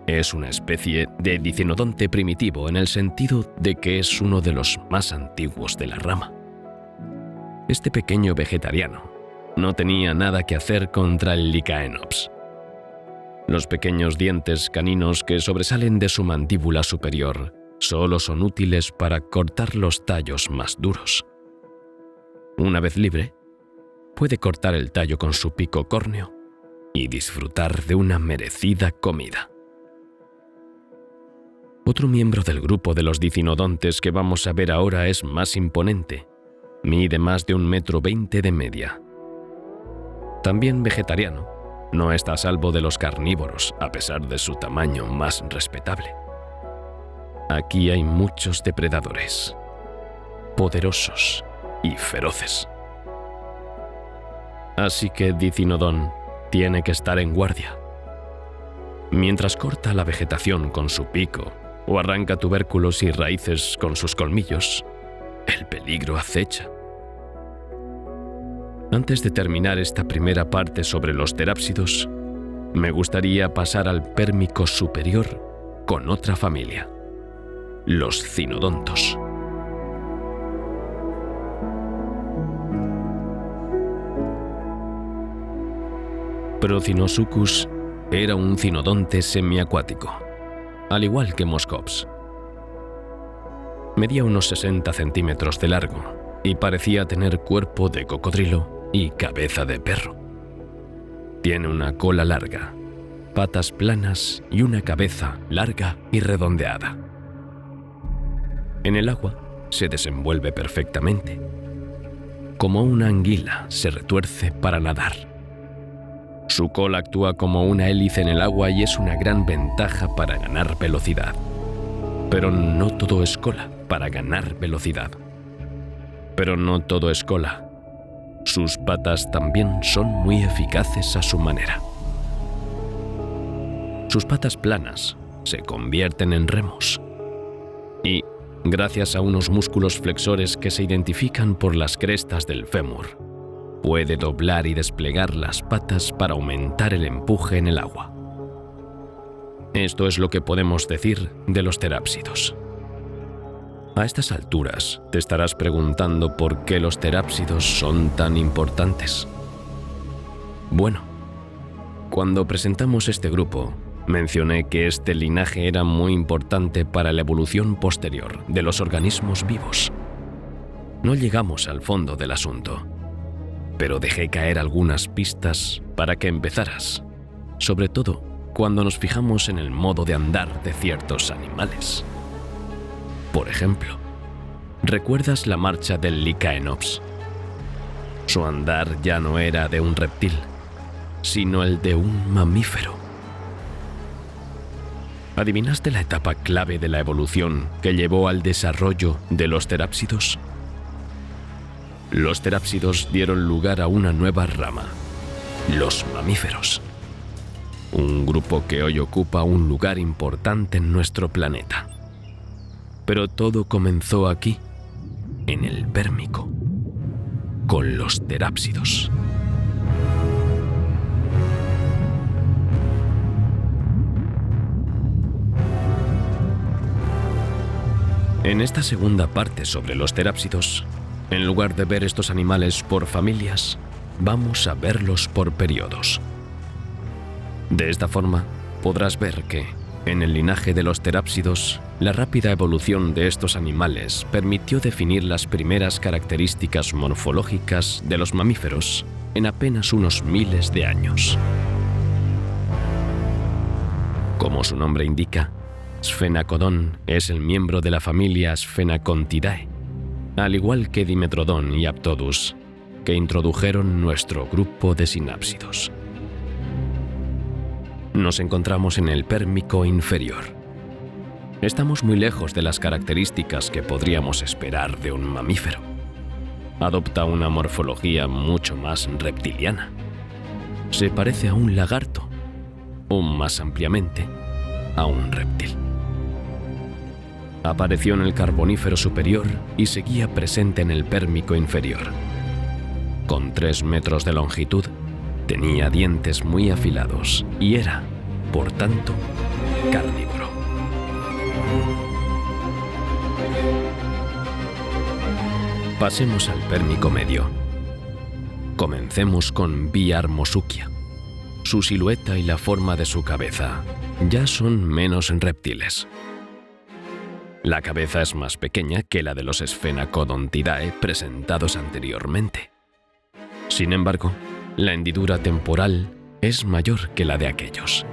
Es una especie de dicynodonte primitivo en el sentido de que es uno de los más antiguos de la rama. Este pequeño vegetariano no tenía nada que hacer contra el Lycaenops. Los pequeños dientes caninos que sobresalen de su mandíbula superior solo son útiles para cortar los tallos más duros. Una vez libre, puede cortar el tallo con su pico córneo y disfrutar de una merecida comida. Otro miembro del grupo de los dicynodontes que vamos a ver ahora es más imponente. Mide más de 1,20 m de media. También vegetariano, no está a salvo de los carnívoros a pesar de su tamaño más respetable. Aquí hay muchos depredadores, poderosos y feroces. Así que Dicynodon tiene que estar en guardia. Mientras corta la vegetación con su pico o arranca tubérculos y raíces con sus colmillos, el peligro acecha. Antes de terminar esta primera parte sobre los terápsidos, me gustaría pasar al Pérmico superior con otra familia, los Cynodontos. Procinosuchus era un cinodonte semiacuático, al igual que Moscops. Medía unos 60 centímetros de largo y parecía tener cuerpo de cocodrilo y cabeza de perro. Tiene una cola larga, patas planas y una cabeza larga y redondeada. En el agua se desenvuelve perfectamente. como una anguila se retuerce para nadar. Su cola actúa como una hélice en el agua y es una gran ventaja para ganar velocidad. Pero no todo es cola para ganar velocidad. Pero no todo es cola. Sus patas también son muy eficaces a su manera. Sus patas planas se convierten en remos. Y, gracias a unos músculos flexores que se identifican por las crestas del fémur, puede doblar y desplegar las patas para aumentar el empuje en el agua. Esto es lo que podemos decir de los terápsidos. A estas alturas te estarás preguntando por qué los terápsidos son tan importantes. Bueno, cuando presentamos este grupo, mencioné que este linaje era muy importante para la evolución posterior de los organismos vivos. No llegamos al fondo del asunto, pero dejé caer algunas pistas para que empezaras, sobre todo cuando nos fijamos en el modo de andar de ciertos animales. Por ejemplo, ¿recuerdas la marcha del Lycaenops? Su andar ya no era de un reptil, sino el de un mamífero. ¿Adivinaste la etapa clave de la evolución que llevó al desarrollo de los terápsidos? Los terápsidos dieron lugar a una nueva rama, los mamíferos. Un grupo que hoy ocupa un lugar importante en nuestro planeta. Pero todo comenzó aquí, en el Pérmico, con los terápsidos. En esta segunda parte sobre los terápsidos, en lugar de ver estos animales por familias, vamos a verlos por periodos. De esta forma, podrás ver que, en el linaje de los terápsidos, la rápida evolución de estos animales permitió definir las primeras características morfológicas de los mamíferos en apenas unos miles de años. Como su nombre indica, Sphenacodon es el miembro de la familia Sphenacontidae, al igual que Dimetrodon y Aptodus, que introdujeron nuestro grupo de sinápsidos. Nos encontramos en el Pérmico inferior. Estamos muy lejos de las características que podríamos esperar de un mamífero. Adopta una morfología mucho más reptiliana. Se parece a un lagarto, o más ampliamente, a un reptil. Apareció en el Carbonífero superior y seguía presente en el Pérmico inferior. Con 3 metros de longitud, tenía dientes muy afilados y era, por tanto, carnívoro. Pasemos al Pérmico medio. Comencemos con Biarmosuchia. Su silueta y la forma de su cabeza ya son menos reptiles. La cabeza es más pequeña que la de los Sphenacodontidae presentados anteriormente. Sin embargo, la hendidura temporal es mayor que la de aquellos.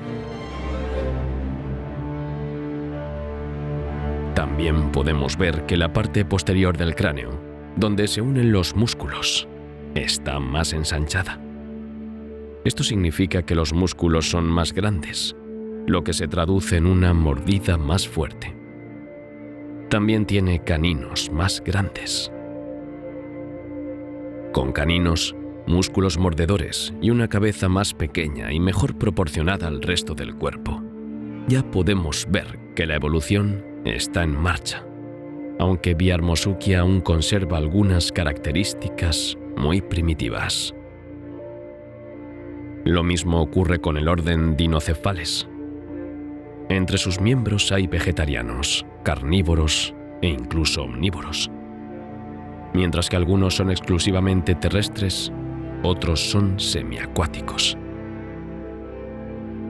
También podemos ver que la parte posterior del cráneo, donde se unen los músculos, está más ensanchada. Esto significa que los músculos son más grandes, lo que se traduce en una mordida más fuerte. También tiene caninos más grandes. Con caninos, músculos mordedores y una cabeza más pequeña y mejor proporcionada al resto del cuerpo, ya podemos ver que la evolución está en marcha, aunque Biarmosuchia aún conserva algunas características muy primitivas. Lo mismo ocurre con el orden Dinocephales. Entre sus miembros hay vegetarianos, carnívoros e incluso omnívoros. Mientras que algunos son exclusivamente terrestres, otros son semiacuáticos.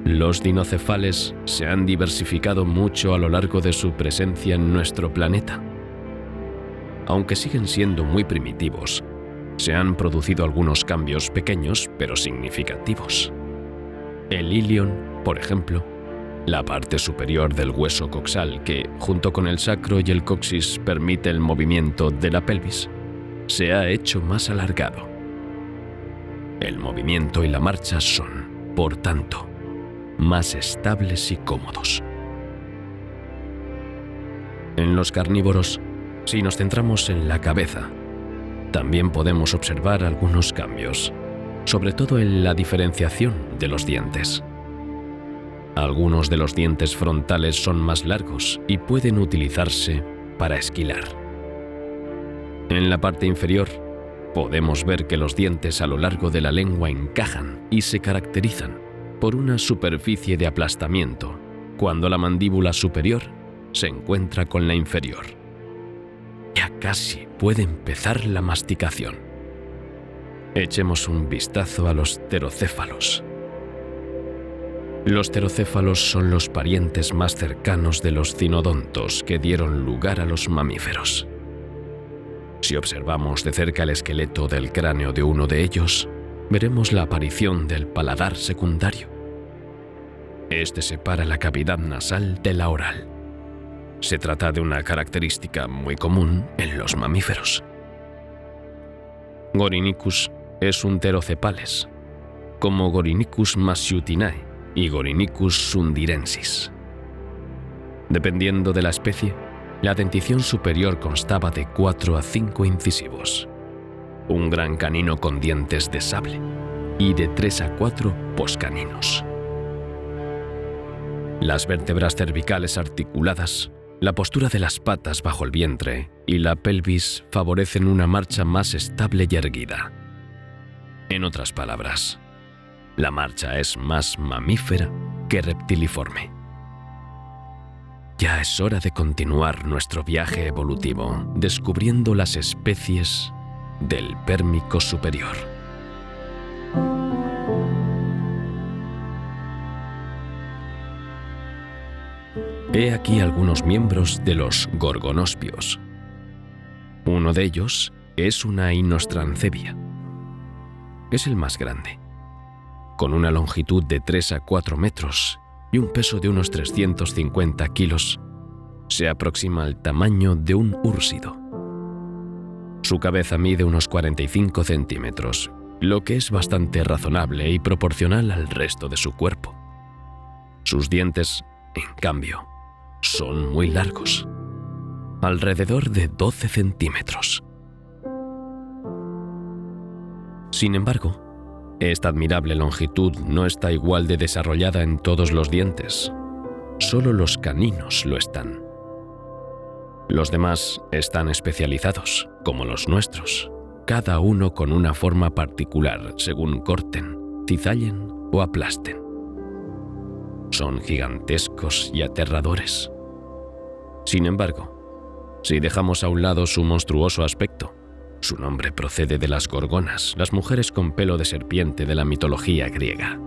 Los dinocefales se han diversificado mucho a lo largo de su presencia en nuestro planeta. Aunque siguen siendo muy primitivos, se han producido algunos cambios pequeños pero significativos. El ilion, por ejemplo, la parte superior del hueso coxal que, junto con el sacro y el coxis, permite el movimiento de la pelvis, se ha hecho más alargado. El movimiento y la marcha son, por tanto, más estables y cómodos. En los carnívoros, si nos centramos en la cabeza, también podemos observar algunos cambios, sobre todo en la diferenciación de los dientes. Algunos de los dientes frontales son más largos y pueden utilizarse para esquilar. En la parte inferior, podemos ver que los dientes a lo largo de la lengua encajan y se caracterizan por una superficie de aplastamiento cuando la mandíbula superior se encuentra con la inferior. Ya casi puede empezar la masticación. Echemos un vistazo a los pterocéfalos. Los pterocéfalos son los parientes más cercanos de los cinodontos que dieron lugar a los mamíferos. Si observamos de cerca el esqueleto del cráneo de uno de ellos, veremos la aparición del paladar secundario. Este separa la cavidad nasal de la oral. Se trata de una característica muy común en los mamíferos. Gorinicus es un pterocepales, como Gorinicus masiutinae y Gorinicus sundirensis. Dependiendo de la especie, la dentición superior constaba de 4 a 5 incisivos, un gran canino con dientes de sable y de 3 a 4 poscaninos. Las vértebras cervicales articuladas, la postura de las patas bajo el vientre y la pelvis favorecen una marcha más estable y erguida. En otras palabras, la marcha es más mamífera que reptiliforme. Ya es hora de continuar nuestro viaje evolutivo, descubriendo las especies del pérmico superior. He aquí algunos miembros de los gorgonospios. Uno de ellos es una inostrancebia. Es el más grande, con una longitud de 3 a 4 metros y un peso de unos 350 kilos, se aproxima al tamaño de un úrsido. Su cabeza mide unos 45 centímetros, lo que es bastante razonable y proporcional al resto de su cuerpo. Sus dientes, en cambio, son muy largos, alrededor de 12 centímetros. Sin embargo, esta admirable longitud no está igual de desarrollada en todos los dientes. Solo los caninos lo están. Los demás están especializados, como los nuestros, cada uno con una forma particular según corten, cizallen o aplasten. Son gigantescos y aterradores. Sin embargo, si dejamos a un lado su monstruoso aspecto, su nombre procede de las gorgonas, las mujeres con pelo de serpiente de la mitología griega,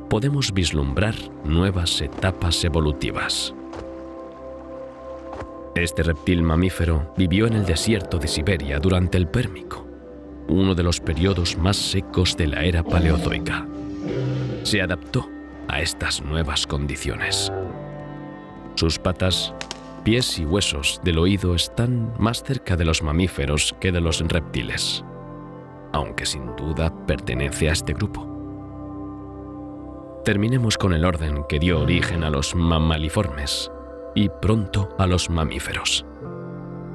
podemos vislumbrar nuevas etapas evolutivas. Este reptil mamífero vivió en el desierto de Siberia durante el Pérmico, uno de los periodos más secos de la era paleozoica. Se adaptó a estas nuevas condiciones. Sus patas, pies y huesos del oído están más cerca de los mamíferos que de los reptiles, aunque sin duda pertenece a este grupo. Terminemos con el orden que dio origen a los mamaliformes y pronto a los mamíferos,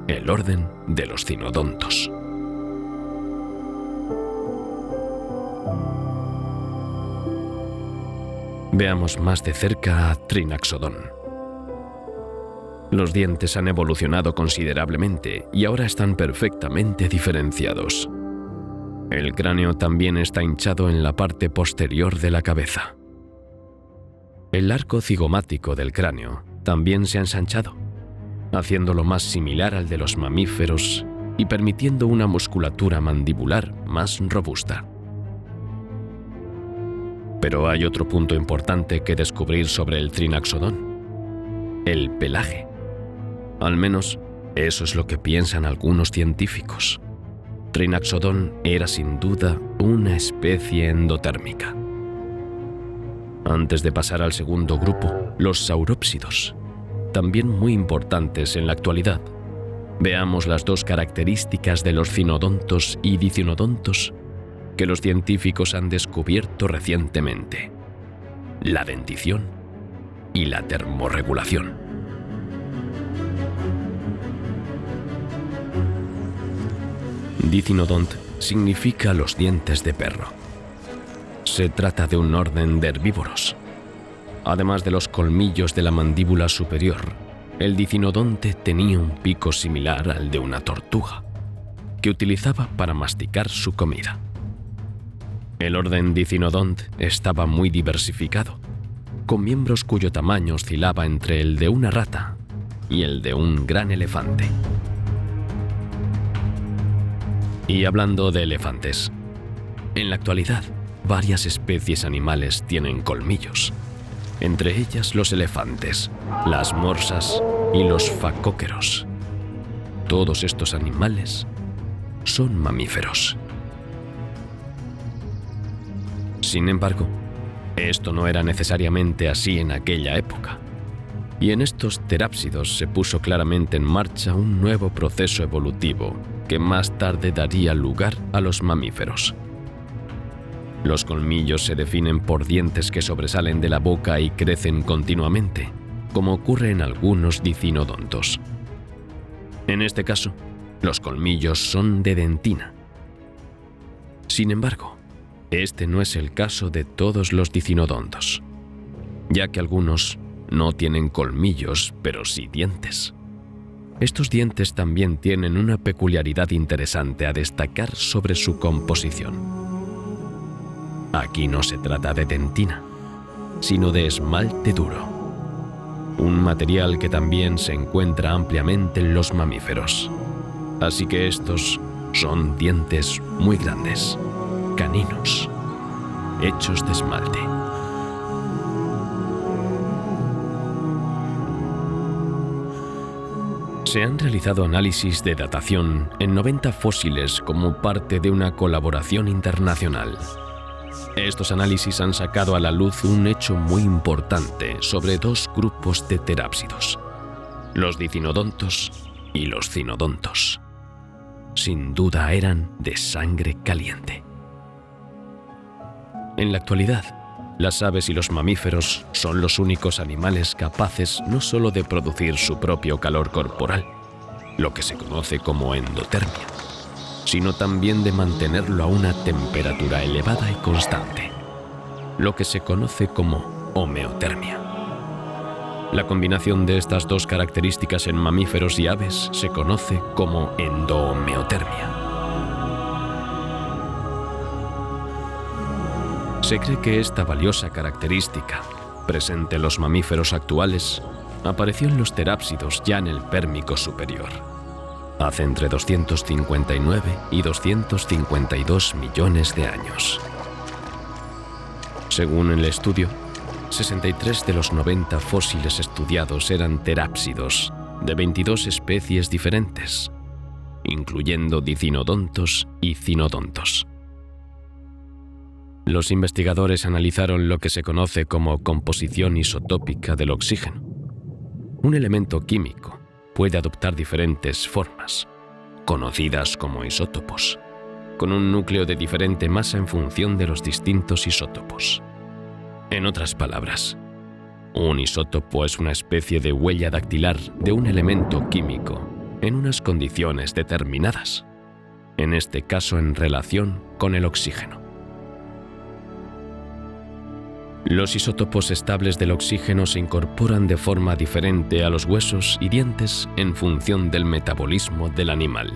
el orden de los cinodontos. Veamos más de cerca a Trinaxodon. Los dientes han evolucionado considerablemente y ahora están perfectamente diferenciados. El cráneo también está hinchado en la parte posterior de la cabeza. El arco cigomático del cráneo también se ha ensanchado, haciéndolo más similar al de los mamíferos y permitiendo una musculatura mandibular más robusta. Pero hay otro punto importante que descubrir sobre el Trinaxodon: el pelaje. Al menos, eso es lo que piensan algunos científicos. Trinaxodon era sin duda una especie endotérmica. Antes de pasar al segundo grupo, los saurópsidos, también muy importantes en la actualidad, veamos las dos características de los cinodontos y dicinodontos que los científicos han descubierto recientemente: la dentición y la termorregulación. Dicinodont significa los dientes de perro. Se trata de un orden de herbívoros. Además de los colmillos de la mandíbula superior, el dicinodonte tenía un pico similar al de una tortuga, que utilizaba para masticar su comida. El orden Dicinodont estaba muy diversificado, con miembros cuyo tamaño oscilaba entre el de una rata y el de un gran elefante. Y hablando de elefantes, en la actualidad, varias especies animales tienen colmillos, entre ellas los elefantes, las morsas y los facóqueros. Todos estos animales son mamíferos. Sin embargo, esto no era necesariamente así en aquella época, y en estos terápsidos se puso claramente en marcha un nuevo proceso evolutivo que más tarde daría lugar a los mamíferos. Los colmillos se definen por dientes que sobresalen de la boca y crecen continuamente, como ocurre en algunos dicinodontos. En este caso, los colmillos son de dentina. Sin embargo, este no es el caso de todos los dicinodontos, ya que algunos no tienen colmillos, pero sí dientes. Estos dientes también tienen una peculiaridad interesante a destacar sobre su composición. Aquí no se trata de dentina, sino de esmalte duro, un material que también se encuentra ampliamente en los mamíferos. Así que estos son dientes muy grandes, caninos, hechos de esmalte. Se han realizado análisis de datación en 90 fósiles como parte de una colaboración internacional. Estos análisis han sacado a la luz un hecho muy importante sobre dos grupos de terápsidos: los dicinodontos y los cinodontos. Sin duda eran de sangre caliente. En la actualidad, las aves y los mamíferos son los únicos animales capaces no solo de producir su propio calor corporal, lo que se conoce como endotermia, sino también de mantenerlo a una temperatura elevada y constante, lo que se conoce como homeotermia. La combinación de estas dos características en mamíferos y aves se conoce como endohomeotermia. Se cree que esta valiosa característica, presente en los mamíferos actuales, apareció en los terápsidos ya en el Pérmico superior, hace entre 259 y 252 millones de años. Según el estudio, 63 de los 90 fósiles estudiados eran terápsidos de 22 especies diferentes, incluyendo dicinodontos y cinodontos. Los investigadores analizaron lo que se conoce como composición isotópica del oxígeno. Un elemento químico puede adoptar diferentes formas, conocidas como isótopos, con un núcleo de diferente masa en función de los distintos isótopos. En otras palabras, un isótopo es una especie de huella dactilar de un elemento químico en unas condiciones determinadas, en este caso en relación con el oxígeno. Los isótopos estables del oxígeno se incorporan de forma diferente a los huesos y dientes en función del metabolismo del animal.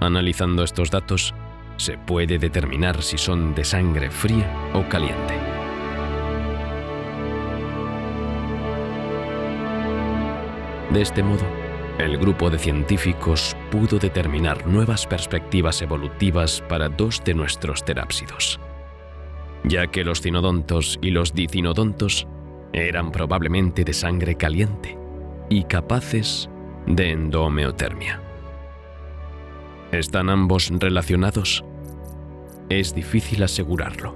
Analizando estos datos, se puede determinar si son de sangre fría o caliente. De este modo, el grupo de científicos pudo determinar nuevas perspectivas evolutivas para dos de nuestros terápsidos, ya que los cinodontos y los dicinodontos eran probablemente de sangre caliente y capaces de endohomeotermia. ¿Están ambos relacionados? Es difícil asegurarlo.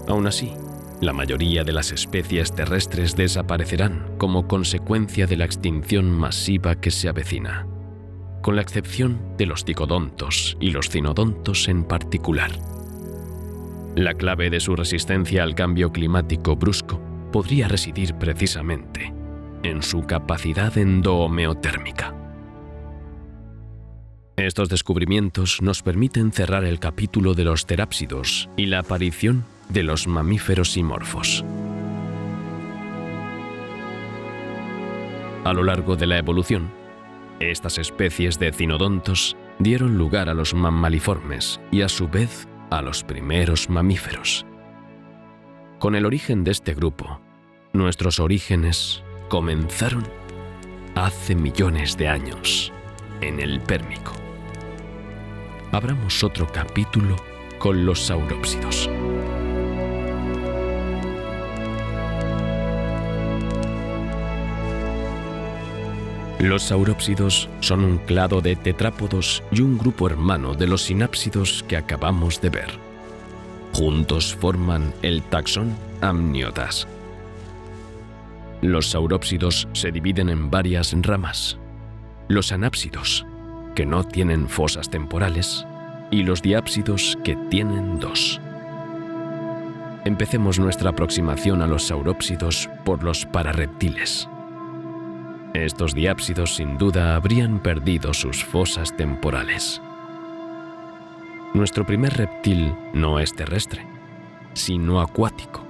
Aún así, La mayoría de las especies terrestres desaparecerán como consecuencia de la extinción masiva que se avecina, con la excepción de los digodontos y los cinodontos en particular. La clave de su resistencia al cambio climático brusco podría residir precisamente en su capacidad endohomeotérmica. Estos descubrimientos nos permiten cerrar el capítulo de los terápsidos y la aparición de los mamíferos simorfos. A lo largo de la evolución, estas especies de cinodontos dieron lugar a los mammaliformes y a su vez a los primeros mamíferos. Con el origen de este grupo, nuestros orígenes comenzaron hace millones de años, en el Pérmico. Abramos otro capítulo con los saurópsidos. Los saurópsidos son un clado de tetrápodos y un grupo hermano de los sinápsidos que acabamos de ver. Juntos forman el taxón Amniotas. Los saurópsidos se dividen en varias ramas: los anápsidos, que no tienen fosas temporales, y los diápsidos, que tienen dos. Empecemos nuestra aproximación a los saurópsidos por los pararreptiles. Estos diápsidos sin duda habrían perdido sus fosas temporales. Nuestro primer reptil no es terrestre, sino acuático.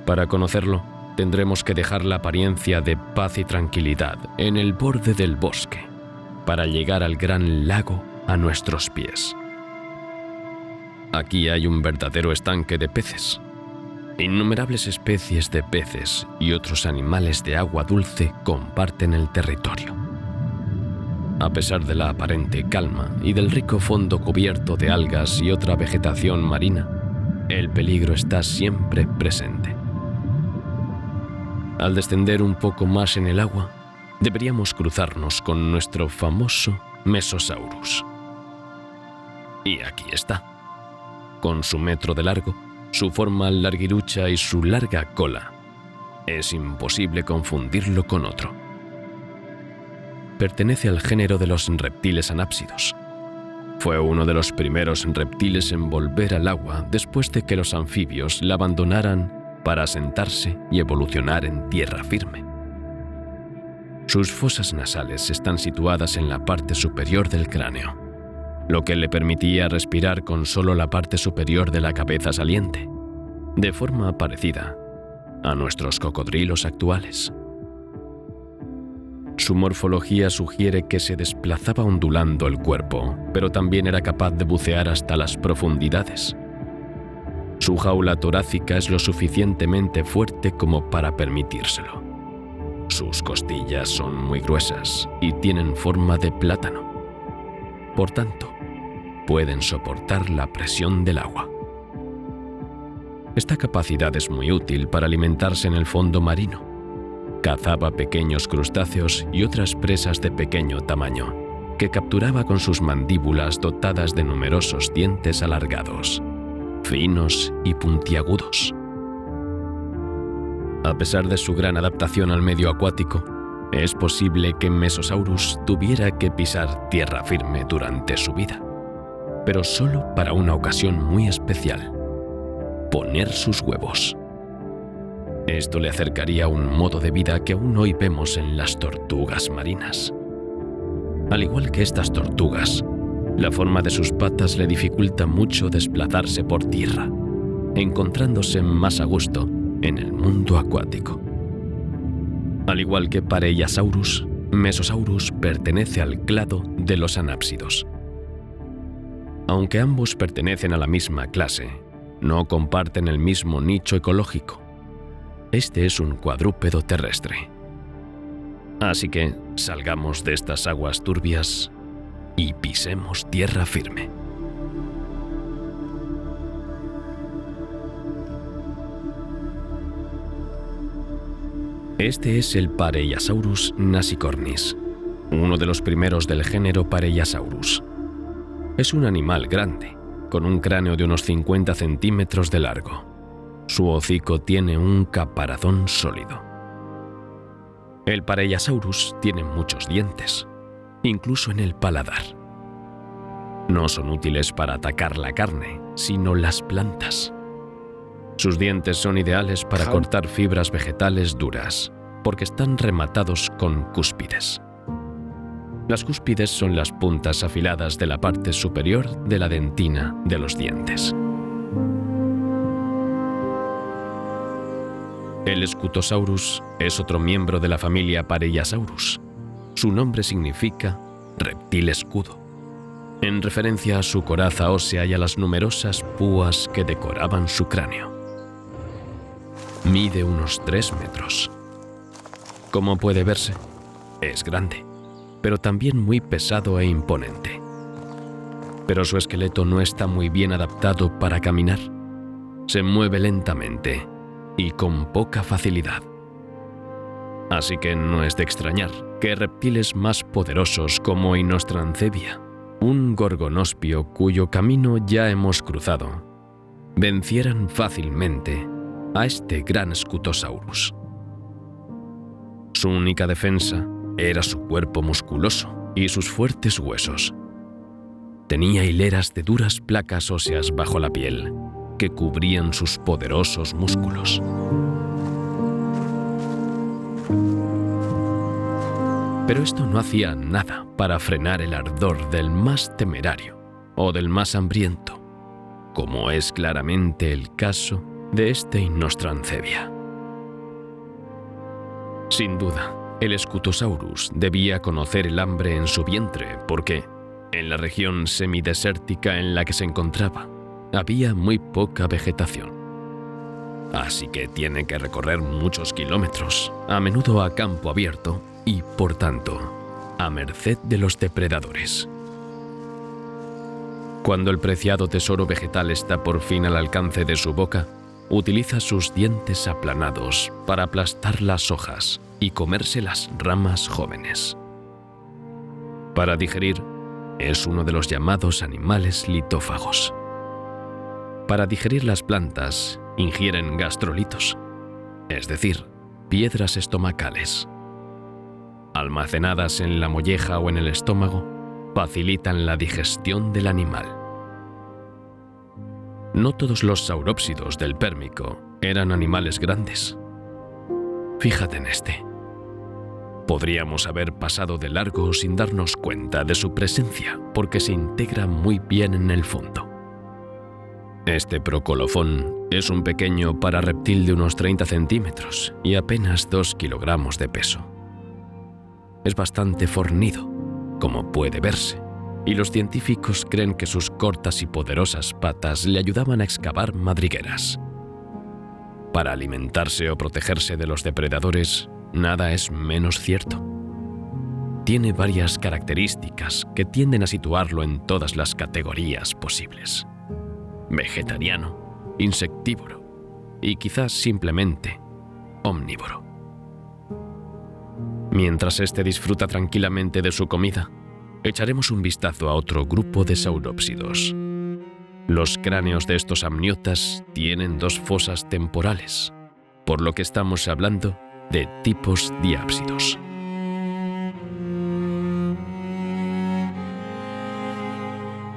Para conocerlo, tendremos que dejar la apariencia de paz y tranquilidad en el borde del bosque para llegar al gran lago a nuestros pies. Aquí hay un verdadero estanque de peces. Innumerables especies de peces y otros animales de agua dulce comparten el territorio. A pesar de la aparente calma y del rico fondo cubierto de algas y otra vegetación marina, el peligro está siempre presente. Al descender un poco más en el agua, deberíamos cruzarnos con nuestro famoso Mesosaurus. Y aquí está, con su metro de largo, su forma larguirucha y su larga cola. Es imposible confundirlo con otro. Pertenece al género de los reptiles anápsidos. Fue uno de los primeros reptiles en volver al agua después de que los anfibios la abandonaran para asentarse y evolucionar en tierra firme. Sus fosas nasales están situadas en la parte superior del cráneo, lo que le permitía respirar con solo la parte superior de la cabeza saliente, de forma parecida a nuestros cocodrilos actuales. Su morfología sugiere que se desplazaba ondulando el cuerpo, pero también era capaz de bucear hasta las profundidades. Su jaula torácica es lo suficientemente fuerte como para permitírselo. Sus costillas son muy gruesas y tienen forma de plátano. Por tanto, pueden soportar la presión del agua. Esta capacidad es muy útil para alimentarse en el fondo marino. Cazaba pequeños crustáceos y otras presas de pequeño tamaño, que capturaba con sus mandíbulas dotadas de numerosos dientes alargados, finos y puntiagudos. A pesar de su gran adaptación al medio acuático, es posible que Mesosaurus tuviera que pisar tierra firme durante su vida, pero solo para una ocasión muy especial: poner sus huevos. Esto le acercaría a un modo de vida que aún hoy vemos en las tortugas marinas. Al igual que estas tortugas, la forma de sus patas le dificulta mucho desplazarse por tierra, encontrándose más a gusto en el mundo acuático. Al igual que Pareiasaurus, Mesosaurus pertenece al clado de los anápsidos. Aunque ambos pertenecen a la misma clase, no comparten el mismo nicho ecológico. Este es un cuadrúpedo terrestre. Así que salgamos de estas aguas turbias y pisemos tierra firme. Este es el Pareiasaurus nasicornis, uno de los primeros del género Pareiasaurus. Es un animal grande, con un cráneo de unos 50 centímetros de largo. Su hocico tiene un caparazón sólido. El Pareiasaurus tiene muchos dientes, incluso en el paladar. No son útiles para atacar la carne, sino las plantas. Sus dientes son ideales para cortar fibras vegetales duras, porque están rematados con cúspides. Las cúspides son las puntas afiladas de la parte superior de la dentina de los dientes. El Scutosaurus es otro miembro de la familia Pareiasaurus. Su nombre significa reptil escudo, en referencia a su coraza ósea y a las numerosas púas que decoraban su cráneo. Mide unos 3 metros. Como puede verse, es grande, pero también muy pesado e imponente. Pero su esqueleto no está muy bien adaptado para caminar. Se mueve lentamente y con poca facilidad. Así que no es de extrañar que reptiles más poderosos como Inostrancevia, un gorgonospio cuyo camino ya hemos cruzado, vencieran fácilmente a este gran Scutosaurus. Su única defensa era su cuerpo musculoso y sus fuertes huesos. Tenía hileras de duras placas óseas bajo la piel que cubrían sus poderosos músculos. Pero esto no hacía nada para frenar el ardor del más temerario o del más hambriento, como es claramente el caso de este Inostrancevia. Sin duda, el Scutosaurus debía conocer el hambre en su vientre porque, en la región semidesértica en la que se encontraba, había muy poca vegetación. Así que tiene que recorrer muchos kilómetros, a menudo a campo abierto y, por tanto, a merced de los depredadores. Cuando el preciado tesoro vegetal está por fin al alcance de su boca, utiliza sus dientes aplanados para aplastar las hojas y comerse las ramas jóvenes. Para digerir, es uno de los llamados animales litófagos. Para digerir las plantas, ingieren gastrolitos, es decir, piedras estomacales. Almacenadas en la molleja o en el estómago, facilitan la digestión del animal. No todos los saurópsidos del Pérmico eran animales grandes. Fíjate en este. Podríamos haber pasado de largo sin darnos cuenta de su presencia porque se integra muy bien en el fondo. Este procolofón es un pequeño pararreptil de unos 30 centímetros y apenas 2 kilogramos de peso. Es bastante fornido, como puede verse, y los científicos creen que sus cortas y poderosas patas le ayudaban a excavar madrigueras. Para alimentarse o protegerse de los depredadores, nada es menos cierto. Tiene varias características que tienden a situarlo en todas las categorías posibles: vegetariano, insectívoro y quizás simplemente omnívoro. Mientras éste disfruta tranquilamente de su comida, echaremos un vistazo a otro grupo de saurópsidos. Los cráneos de estos amniotas tienen 2 fosas temporales, por lo que estamos hablando de tipos diápsidos.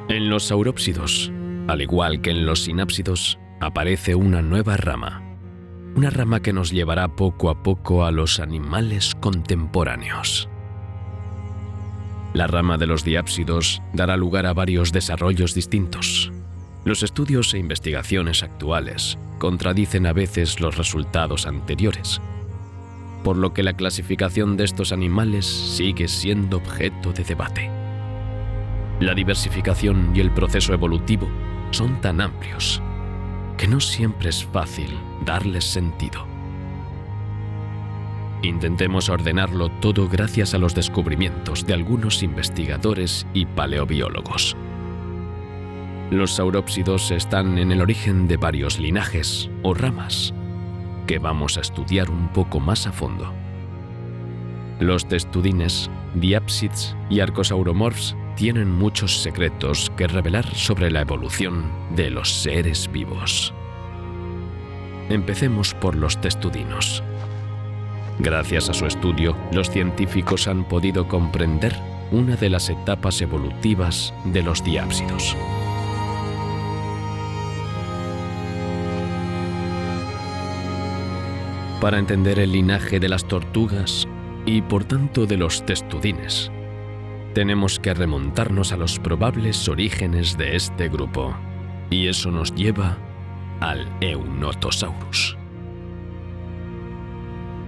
En los saurópsidos, al igual que en los sinápsidos, aparece una nueva rama. Una rama que nos llevará poco a poco a los animales contemporáneos. La rama de los diápsidos dará lugar a varios desarrollos distintos. Los estudios e investigaciones actuales contradicen a veces los resultados anteriores, por lo que la clasificación de estos animales sigue siendo objeto de debate. La diversificación y el proceso evolutivo son tan amplios que no siempre es fácil darles sentido. Intentemos ordenarlo todo gracias a los descubrimientos de algunos investigadores y paleobiólogos. Los saurópsidos están en el origen de varios linajes o ramas que vamos a estudiar un poco más a fondo. Los testudines, diápsids y arcosauromorphs tienen muchos secretos que revelar sobre la evolución de los seres vivos. empecemos por los testudinos. Gracias a su estudio, los científicos han podido comprender una de las etapas evolutivas de los diápsidos. Para entender el linaje de las tortugas y, por tanto, de los testudines, tenemos que remontarnos a los probables orígenes de este grupo, y eso nos lleva al Eunotosaurus.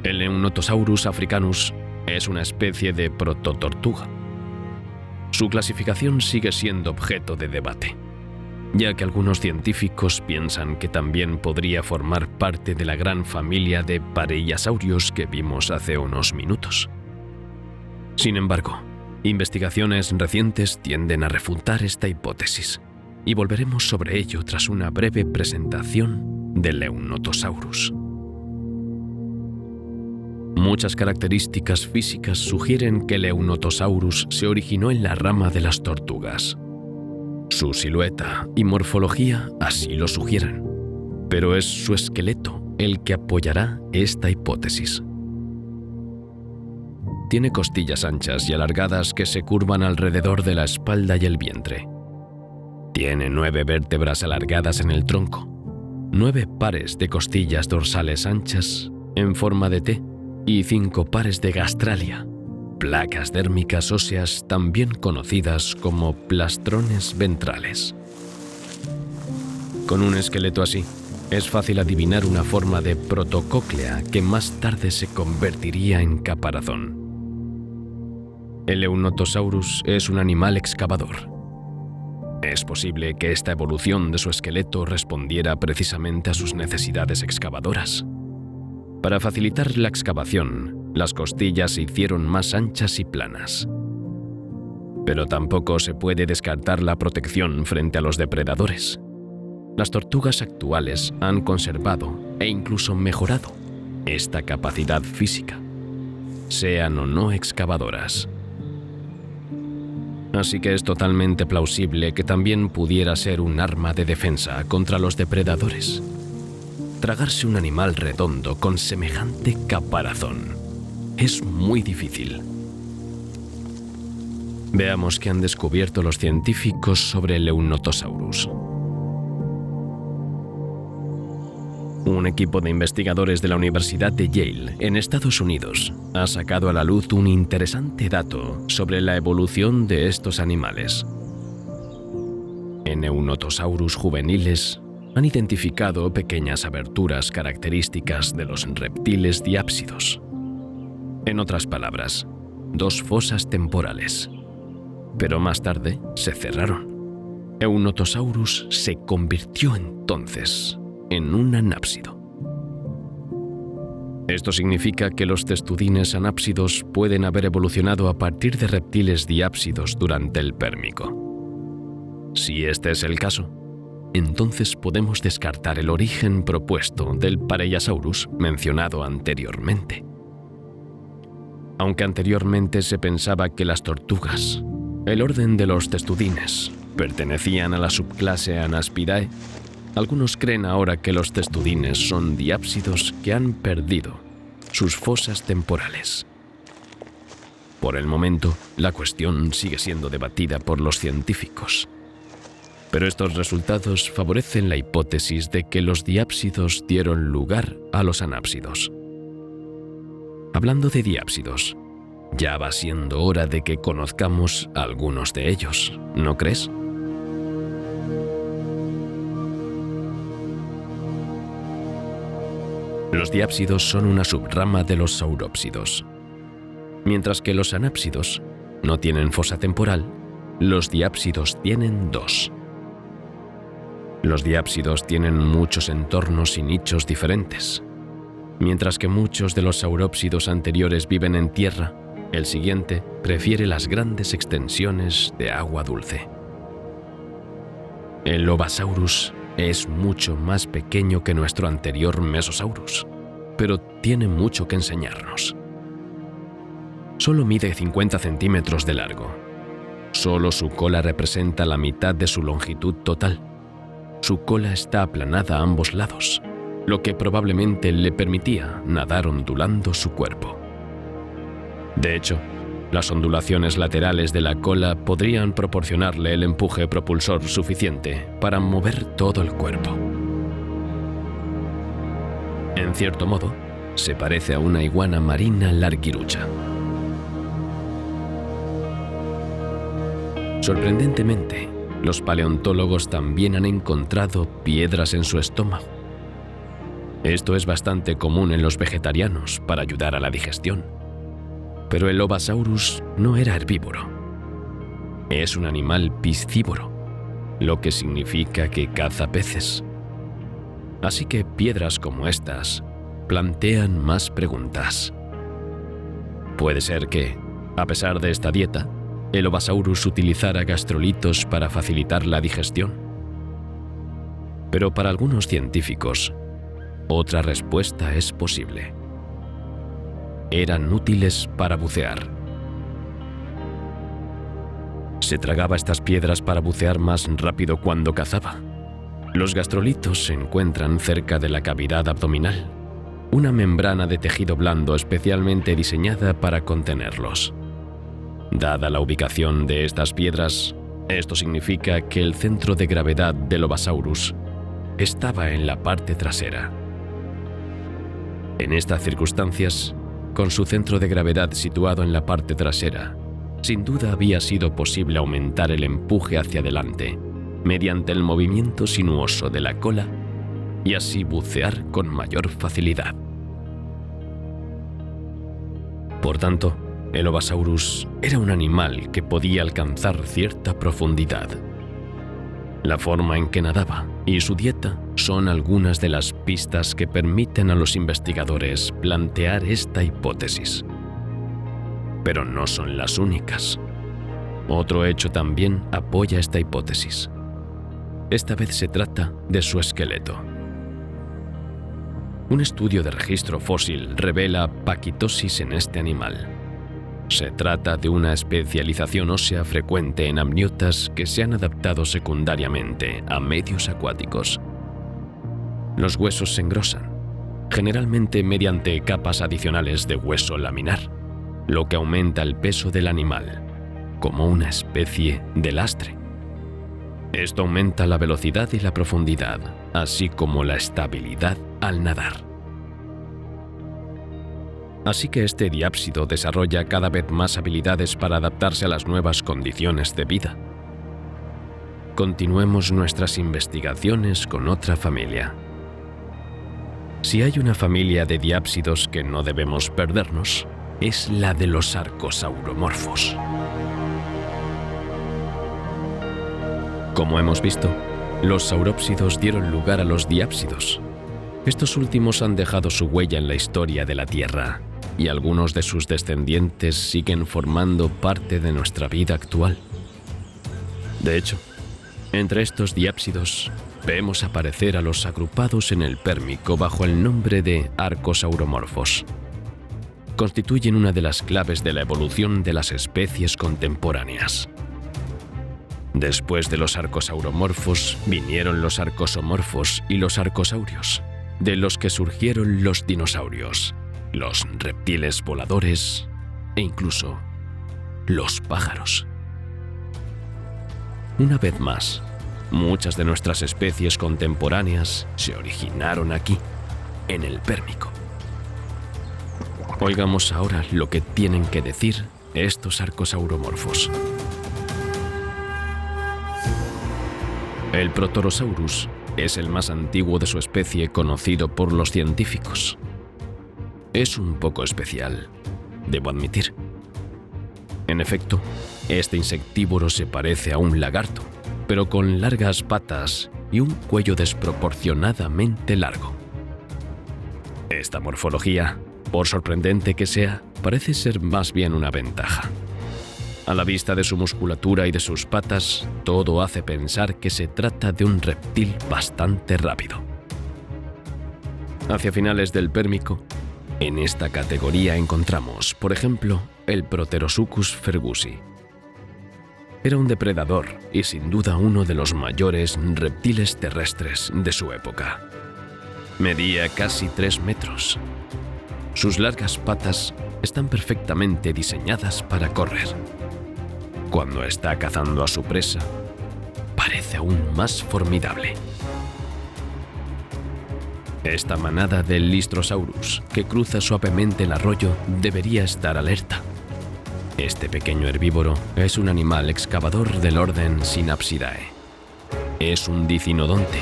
El Eunotosaurus africanus es una especie de prototortuga. Su clasificación sigue siendo objeto de debate, ya que algunos científicos piensan que también podría formar parte de la gran familia de pareiasaurios que vimos hace unos minutos. Sin embargo, investigaciones recientes tienden a refutar esta hipótesis, y volveremos sobre ello tras una breve presentación del Eunotosaurus. Muchas características físicas sugieren que el Eunotosaurus se originó en la rama de las tortugas. Su silueta y morfología así lo sugieren, pero es su esqueleto el que apoyará esta hipótesis. Tiene costillas anchas y alargadas que se curvan alrededor de la espalda y el vientre. Tiene 9 vértebras alargadas en el tronco, 9 pares de costillas dorsales anchas en forma de T y 5 pares de gastralia, placas dérmicas óseas también conocidas como plastrones ventrales. Con un esqueleto así, es fácil adivinar una forma de protocóclea que más tarde se convertiría en caparazón. El Eunotosaurus es un animal excavador. Es posible que esta evolución de su esqueleto respondiera precisamente a sus necesidades excavadoras. Para facilitar la excavación, las costillas se hicieron más anchas y planas. Pero tampoco se puede descartar la protección frente a los depredadores. Las tortugas actuales han conservado e incluso mejorado esta capacidad física, sean o no excavadoras. Así que es totalmente plausible que también pudiera ser un arma de defensa contra los depredadores. Tragarse un animal redondo con semejante caparazón es muy difícil. Veamos qué han descubierto los científicos sobre el Eunotosaurus. Un equipo de investigadores de la Universidad de Yale, en Estados Unidos, ha sacado a la luz un interesante dato sobre la evolución de estos animales. En Eunotosaurus juveniles han identificado pequeñas aberturas características de los reptiles diápsidos. En otras palabras, 2 fosas temporales. Pero más tarde se cerraron. Eunotosaurus se convirtió entonces en un anápsido. Esto significa que los testudines anápsidos pueden haber evolucionado a partir de reptiles diápsidos durante el Pérmico. Si este es el caso, entonces podemos descartar el origen propuesto del Pareiasaurus mencionado anteriormente. Aunque anteriormente se pensaba que las tortugas, el orden de los testudines, pertenecían a la subclase Anaspidae, algunos creen ahora que los testudines son diápsidos que han perdido sus fosas temporales. Por el momento, la cuestión sigue siendo debatida por los científicos. Pero estos resultados favorecen la hipótesis de que los diápsidos dieron lugar a los anápsidos. Hablando de diápsidos, ya va siendo hora de que conozcamos a algunos de ellos, ¿no crees? Los diápsidos son una subrama de los saurópsidos. Mientras que los anápsidos no tienen fosa temporal, los diápsidos tienen 2. Los diápsidos tienen muchos entornos y nichos diferentes. Mientras que muchos de los saurópsidos anteriores viven en tierra, el siguiente prefiere las grandes extensiones de agua dulce. El Lobasaurus es mucho más pequeño que nuestro anterior Mesosaurus, pero tiene mucho que enseñarnos. Solo mide 50 centímetros de largo. Solo su cola representa la mitad de su longitud total. Su cola está aplanada a ambos lados, lo que probablemente le permitía nadar ondulando su cuerpo. De hecho, las ondulaciones laterales de la cola podrían proporcionarle el empuje propulsor suficiente para mover todo el cuerpo. En cierto modo, se parece a una iguana marina larguirucha. Sorprendentemente, los paleontólogos también han encontrado piedras en su estómago. Esto es bastante común en los vegetarianos para ayudar a la digestión. Pero el Obasaurus no era herbívoro. Es un animal piscívoro, lo que significa que caza peces. Así que piedras como estas plantean más preguntas. Puede ser que, a pesar de esta dieta, el Obasaurus utilizara gastrolitos para facilitar la digestión. Pero para algunos científicos, otra respuesta es posible. Eran útiles para bucear. ¿Se tragaba estas piedras para bucear más rápido cuando cazaba? Los gastrolitos se encuentran cerca de la cavidad abdominal, una membrana de tejido blando especialmente diseñada para contenerlos. Dada la ubicación de estas piedras, esto significa que el centro de gravedad del Obasaurus estaba en la parte trasera. En estas circunstancias, con su centro de gravedad situado en la parte trasera, sin duda había sido posible aumentar el empuje hacia adelante mediante el movimiento sinuoso de la cola y así bucear con mayor facilidad. Por tanto, el Obasaurus era un animal que podía alcanzar cierta profundidad. La forma en que nadaba y su dieta son algunas de las pistas que permiten a los investigadores plantear esta hipótesis. Pero no son las únicas. Otro hecho también apoya esta hipótesis. Esta vez se trata de su esqueleto. Un estudio de registro fósil revela paquitosis en este animal. Se trata de una especialización ósea frecuente en amniotas que se han adaptado secundariamente a medios acuáticos. Los huesos se engrosan, generalmente mediante capas adicionales de hueso laminar, lo que aumenta el peso del animal, como una especie de lastre. Esto aumenta la velocidad y la profundidad, así como la estabilidad al nadar. Así que este diápsido desarrolla cada vez más habilidades para adaptarse a las nuevas condiciones de vida. Continuemos nuestras investigaciones con otra familia. Si hay una familia de diápsidos que no debemos perdernos, es la de los arcosauromorfos. Como hemos visto, los saurópsidos dieron lugar a los diápsidos. Estos últimos han dejado su huella en la historia de la Tierra, y algunos de sus descendientes siguen formando parte de nuestra vida actual. De hecho, entre estos diápsidos vemos aparecer a los agrupados en el Pérmico bajo el nombre de arcosauromorfos. Constituyen una de las claves de la evolución de las especies contemporáneas. Después de los arcosauromorfos vinieron los arcosomorfos y los arcosaurios, de los que surgieron los dinosaurios, los reptiles voladores e incluso los pájaros. Una vez más, muchas de nuestras especies contemporáneas se originaron aquí, en el Pérmico. Oigamos ahora lo que tienen que decir estos arcosauromorfos. El Protorosaurus es el más antiguo de su especie conocido por los científicos. Es un poco especial, debo admitir. En efecto, este insectívoro se parece a un lagarto, pero con largas patas y un cuello desproporcionadamente largo. Esta morfología, por sorprendente que sea, parece ser más bien una ventaja. A la vista de su musculatura y de sus patas, todo hace pensar que se trata de un reptil bastante rápido. Hacia finales del Pérmico, en esta categoría encontramos, por ejemplo, el Proterosuchus fergusi. Era un depredador y sin duda uno de los mayores reptiles terrestres de su época. Medía casi 3 metros. Sus largas patas están perfectamente diseñadas para correr. Cuando está cazando a su presa, parece aún más formidable. Esta manada del Lystrosaurus, que cruza suavemente el arroyo, debería estar alerta. Este pequeño herbívoro es un animal excavador del orden Synapsidae. Es un dicinodonte.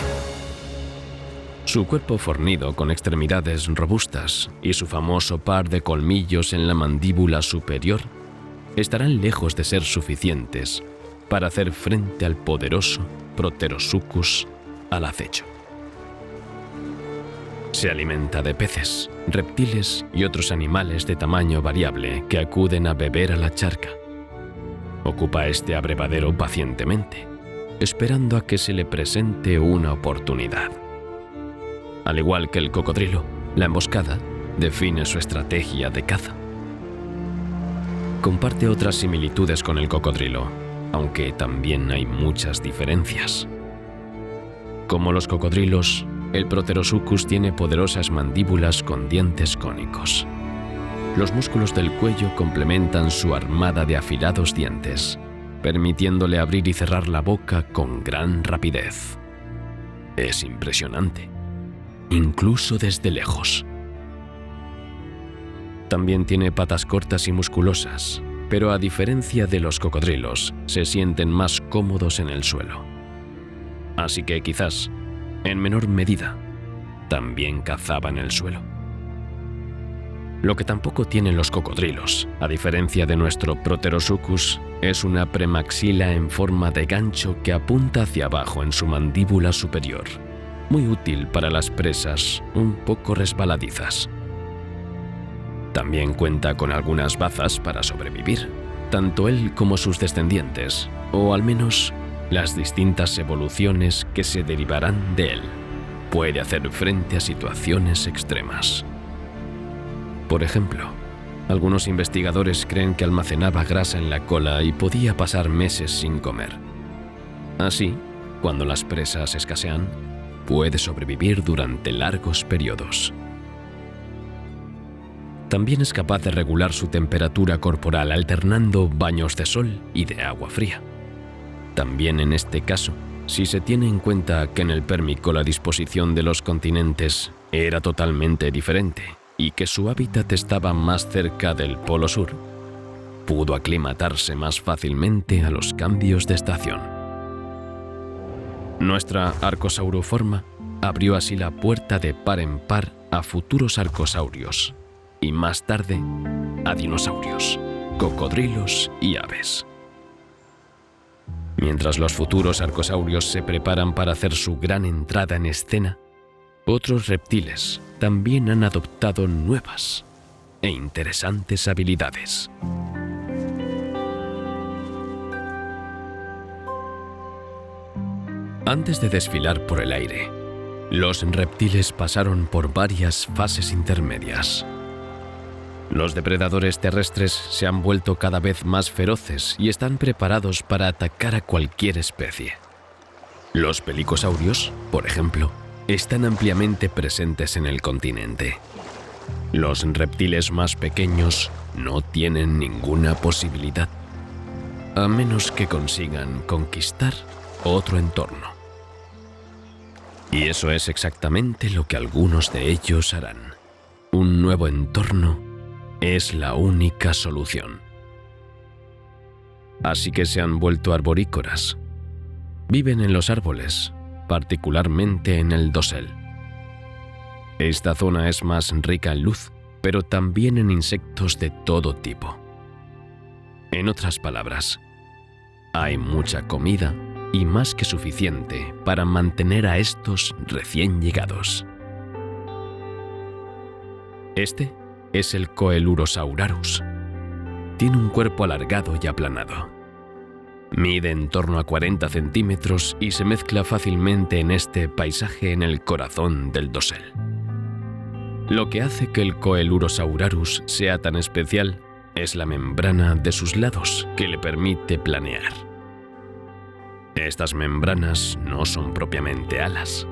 Su cuerpo fornido con extremidades robustas y su famoso par de colmillos en la mandíbula superior estarán lejos de ser suficientes para hacer frente al poderoso Proterosuchus al acecho. Se alimenta de peces, reptiles y otros animales de tamaño variable que acuden a beber a la charca. Ocupa este abrevadero pacientemente, esperando a que se le presente una oportunidad. Al igual que el cocodrilo, la emboscada define su estrategia de caza. Comparte otras similitudes con el cocodrilo, aunque también hay muchas diferencias. Como los cocodrilos, el Proterosuchus tiene poderosas mandíbulas con dientes cónicos. Los músculos del cuello complementan su armada de afilados dientes, permitiéndole abrir y cerrar la boca con gran rapidez. Es impresionante, incluso desde lejos. También tiene patas cortas y musculosas, pero a diferencia de los cocodrilos, se sienten más cómodos en el suelo. Así que quizás, en menor medida, también cazaba en el suelo. Lo que tampoco tienen los cocodrilos, a diferencia de nuestro Proterosuchus, es una premaxila en forma de gancho que apunta hacia abajo en su mandíbula superior, muy útil para las presas un poco resbaladizas. También cuenta con algunas bazas para sobrevivir, tanto él como sus descendientes, o al menos las distintas evoluciones que se derivarán de él. Puede hacer frente a situaciones extremas. Por ejemplo, algunos investigadores creen que almacenaba grasa en la cola y podía pasar meses sin comer. Así, cuando las presas escasean, puede sobrevivir durante largos periodos. También es capaz de regular su temperatura corporal alternando baños de sol y de agua fría. También en este caso, si se tiene en cuenta que en el Pérmico la disposición de los continentes era totalmente diferente y que su hábitat estaba más cerca del Polo Sur, pudo aclimatarse más fácilmente a los cambios de estación. Nuestra Arcosauroforma abrió así la puerta de par en par a futuros arcosaurios y más tarde a dinosaurios, cocodrilos y aves. Mientras los futuros arcosaurios se preparan para hacer su gran entrada en escena, otros reptiles también han adoptado nuevas e interesantes habilidades. Antes de desfilar por el aire, los reptiles pasaron por varias fases intermedias. Los depredadores terrestres se han vuelto cada vez más feroces y están preparados para atacar a cualquier especie. Los pelicosaurios, por ejemplo, están ampliamente presentes en el continente. Los reptiles más pequeños no tienen ninguna posibilidad, a menos que consigan conquistar otro entorno. Y eso es exactamente lo que algunos de ellos harán. Un nuevo entorno es la única solución. Así que se han vuelto arborícoras. Viven en los árboles, particularmente en el dosel. Esta zona es más rica en luz, pero también en insectos de todo tipo. En otras palabras, hay mucha comida y más que suficiente para mantener a estos recién llegados. Este es el Coelurosaurus. Tiene un cuerpo alargado y aplanado. Mide en torno a 40 centímetros y se mezcla fácilmente en este paisaje en el corazón del dosel. Lo que hace que el Coelurosaurus sea tan especial es la membrana de sus lados que le permite planear. Estas membranas no son propiamente alas.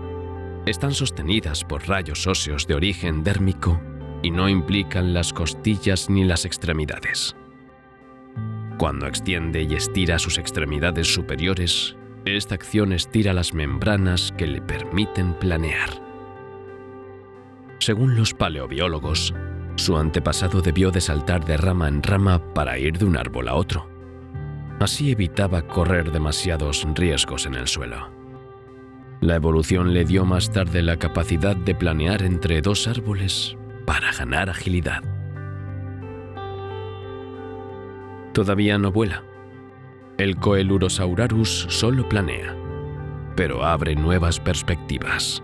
están sostenidas por rayos óseos de origen dérmico y no implican las costillas ni las extremidades. Cuando extiende y estira sus extremidades superiores, esta acción estira las membranas que le permiten planear. Según los paleobiólogos, su antepasado debió de saltar de rama en rama para ir de un árbol a otro. Así evitaba correr demasiados riesgos en el suelo. La evolución le dio más tarde la capacidad de planear entre dos árboles para ganar agilidad. Todavía no vuela. El Coelurosaurus solo planea, pero abre nuevas perspectivas,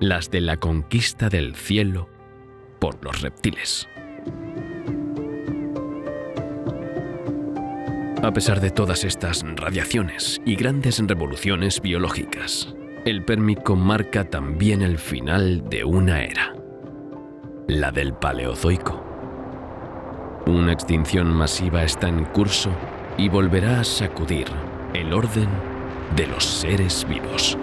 las de la conquista del cielo por los reptiles. A pesar de todas estas radiaciones y grandes revoluciones biológicas, el Pérmico marca también el final de una era, la del Paleozoico. Una extinción masiva está en curso y volverá a sacudir el orden de los seres vivos.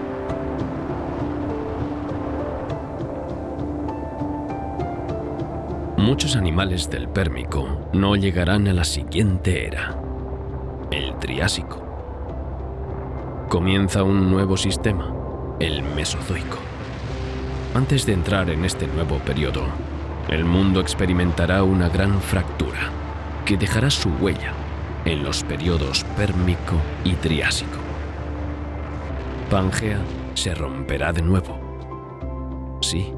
Muchos animales del Pérmico no llegarán a la siguiente era, el Triásico. Comienza un nuevo sistema, el Mesozoico. Antes de entrar en este nuevo periodo, el mundo experimentará una gran fractura que dejará su huella en los periodos Pérmico y Triásico. Pangea se romperá de nuevo. Sí,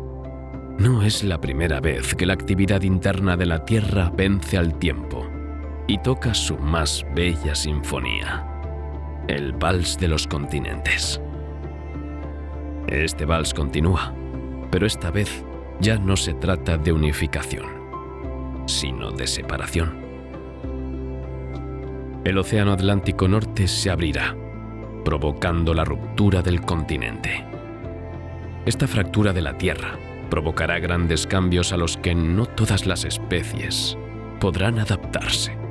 no es la primera vez que la actividad interna de la Tierra vence al tiempo y toca su más bella sinfonía, el vals de los continentes. Este vals continúa, pero esta vez ya no se trata de unificación, sino de separación. El Océano Atlántico Norte se abrirá, provocando la ruptura del continente. Esta fractura de la Tierra provocará grandes cambios a los que no todas las especies podrán adaptarse.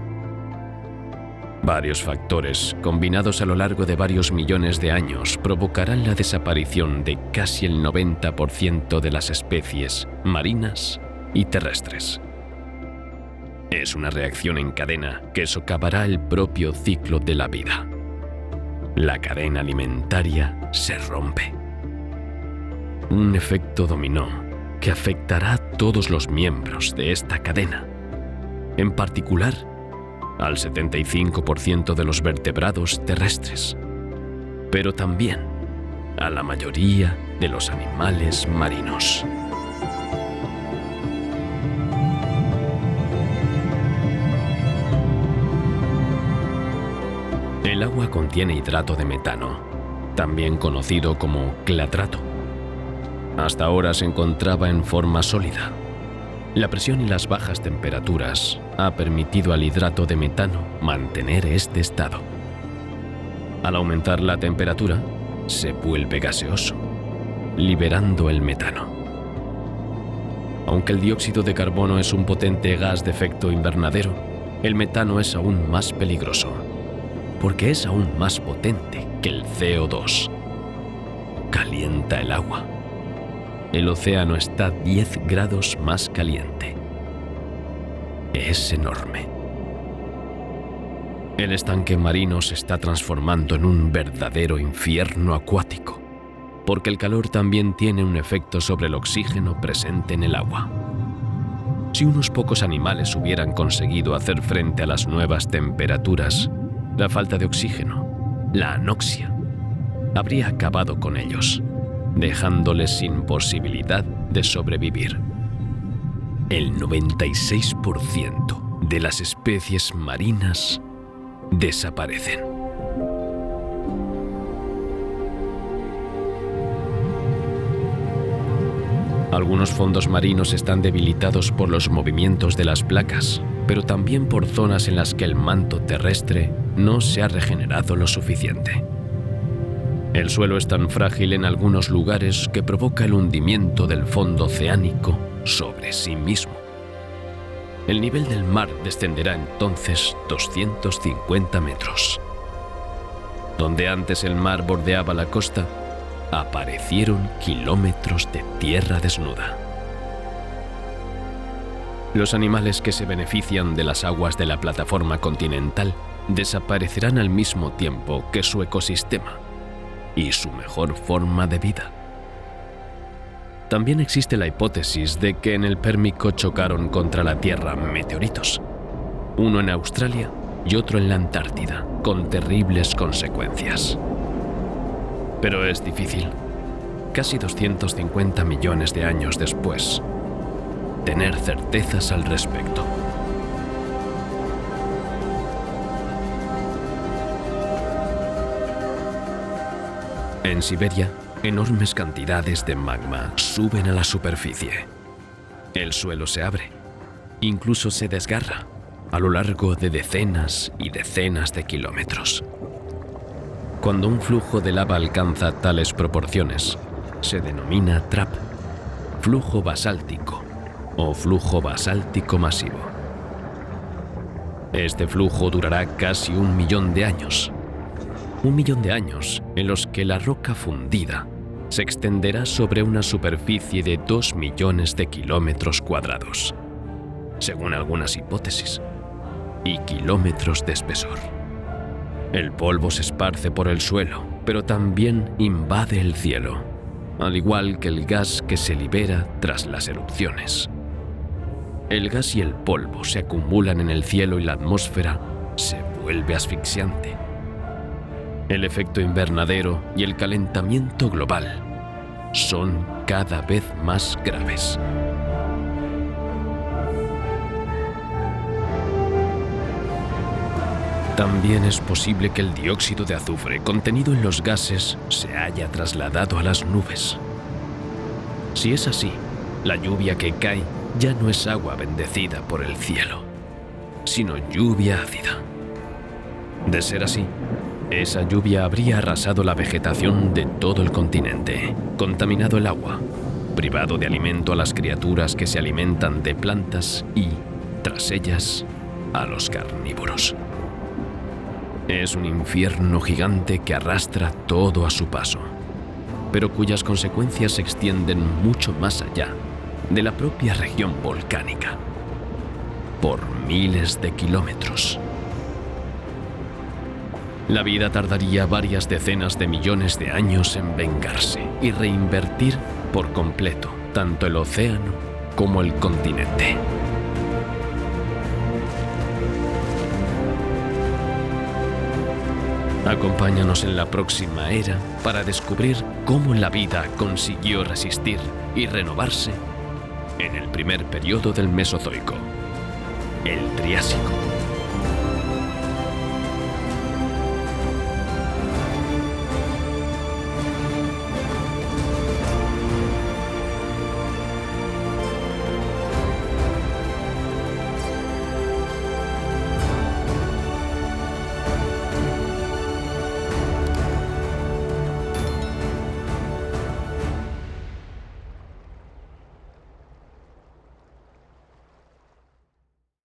Varios factores, combinados a lo largo de varios millones de años, provocarán la desaparición de casi el 90% de las especies marinas y terrestres. Es una reacción en cadena que socavará el propio ciclo de la vida. La cadena alimentaria se rompe. Un efecto dominó que afectará a todos los miembros de esta cadena, en particular al 75% de los vertebrados terrestres, pero también a la mayoría de los animales marinos. El agua contiene hidrato de metano, también conocido como clatrato. Hasta ahora se encontraba en forma sólida. La presión y las bajas temperaturas ha permitido al hidrato de metano mantener este estado. Al aumentar la temperatura, se vuelve gaseoso, liberando el metano. Aunque el dióxido de carbono es un potente gas de efecto invernadero, el metano es aún más peligroso, porque es aún más potente que el CO2. Calienta el agua. El océano está 10 grados más caliente. Es enorme. El estanque marino se está transformando en un verdadero infierno acuático, porque el calor también tiene un efecto sobre el oxígeno presente en el agua. Si unos pocos animales hubieran conseguido hacer frente a las nuevas temperaturas, la falta de oxígeno, la anoxia, habría acabado con ellos, dejándoles sin posibilidad de sobrevivir. El 96% de las especies marinas desaparecen. Algunos fondos marinos están debilitados por los movimientos de las placas, pero también por zonas en las que el manto terrestre no se ha regenerado lo suficiente. El suelo es tan frágil en algunos lugares que provoca el hundimiento del fondo oceánico sobre sí mismo. El nivel del mar descenderá entonces 250 metros. Donde antes el mar bordeaba la costa, aparecieron kilómetros de tierra desnuda. Los animales que se benefician de las aguas de la plataforma continental desaparecerán al mismo tiempo que su ecosistema y su mejor forma de vida. También existe la hipótesis de que en el Pérmico chocaron contra la Tierra meteoritos, uno en Australia y otro en la Antártida, con terribles consecuencias. Pero es difícil, casi 250 millones de años después, tener certezas al respecto. En Siberia, enormes cantidades de magma suben a la superficie. El suelo se abre, incluso se desgarra, a lo largo de decenas y decenas de kilómetros. Cuando un flujo de lava alcanza tales proporciones, se denomina trap, flujo basáltico o flujo basáltico masivo. Este flujo durará casi 1 millón de años. 1 millón de años en los que la roca fundida se extenderá sobre una superficie de 2 millones de kilómetros cuadrados, según algunas hipótesis, y kilómetros de espesor. El polvo se esparce por el suelo, pero también invade el cielo, al igual que el gas que se libera tras las erupciones. El gas y el polvo se acumulan en el cielo y la atmósfera se vuelve asfixiante. El efecto invernadero y el calentamiento global son cada vez más graves. También es posible que el dióxido de azufre contenido en los gases se haya trasladado a las nubes. Si es así, la lluvia que cae ya no es agua bendecida por el cielo, sino lluvia ácida. De ser así, esa lluvia habría arrasado la vegetación de todo el continente, contaminado el agua, privado de alimento a las criaturas que se alimentan de plantas y, tras ellas, a los carnívoros. Es un infierno gigante que arrastra todo a su paso, pero cuyas consecuencias se extienden mucho más allá de la propia región volcánica, por miles de kilómetros. La vida tardaría varias decenas de millones de años en vengarse y reinvertir por completo tanto el océano como el continente. Acompáñanos en la próxima era para descubrir cómo la vida consiguió resistir y renovarse en el primer periodo del Mesozoico, el Triásico.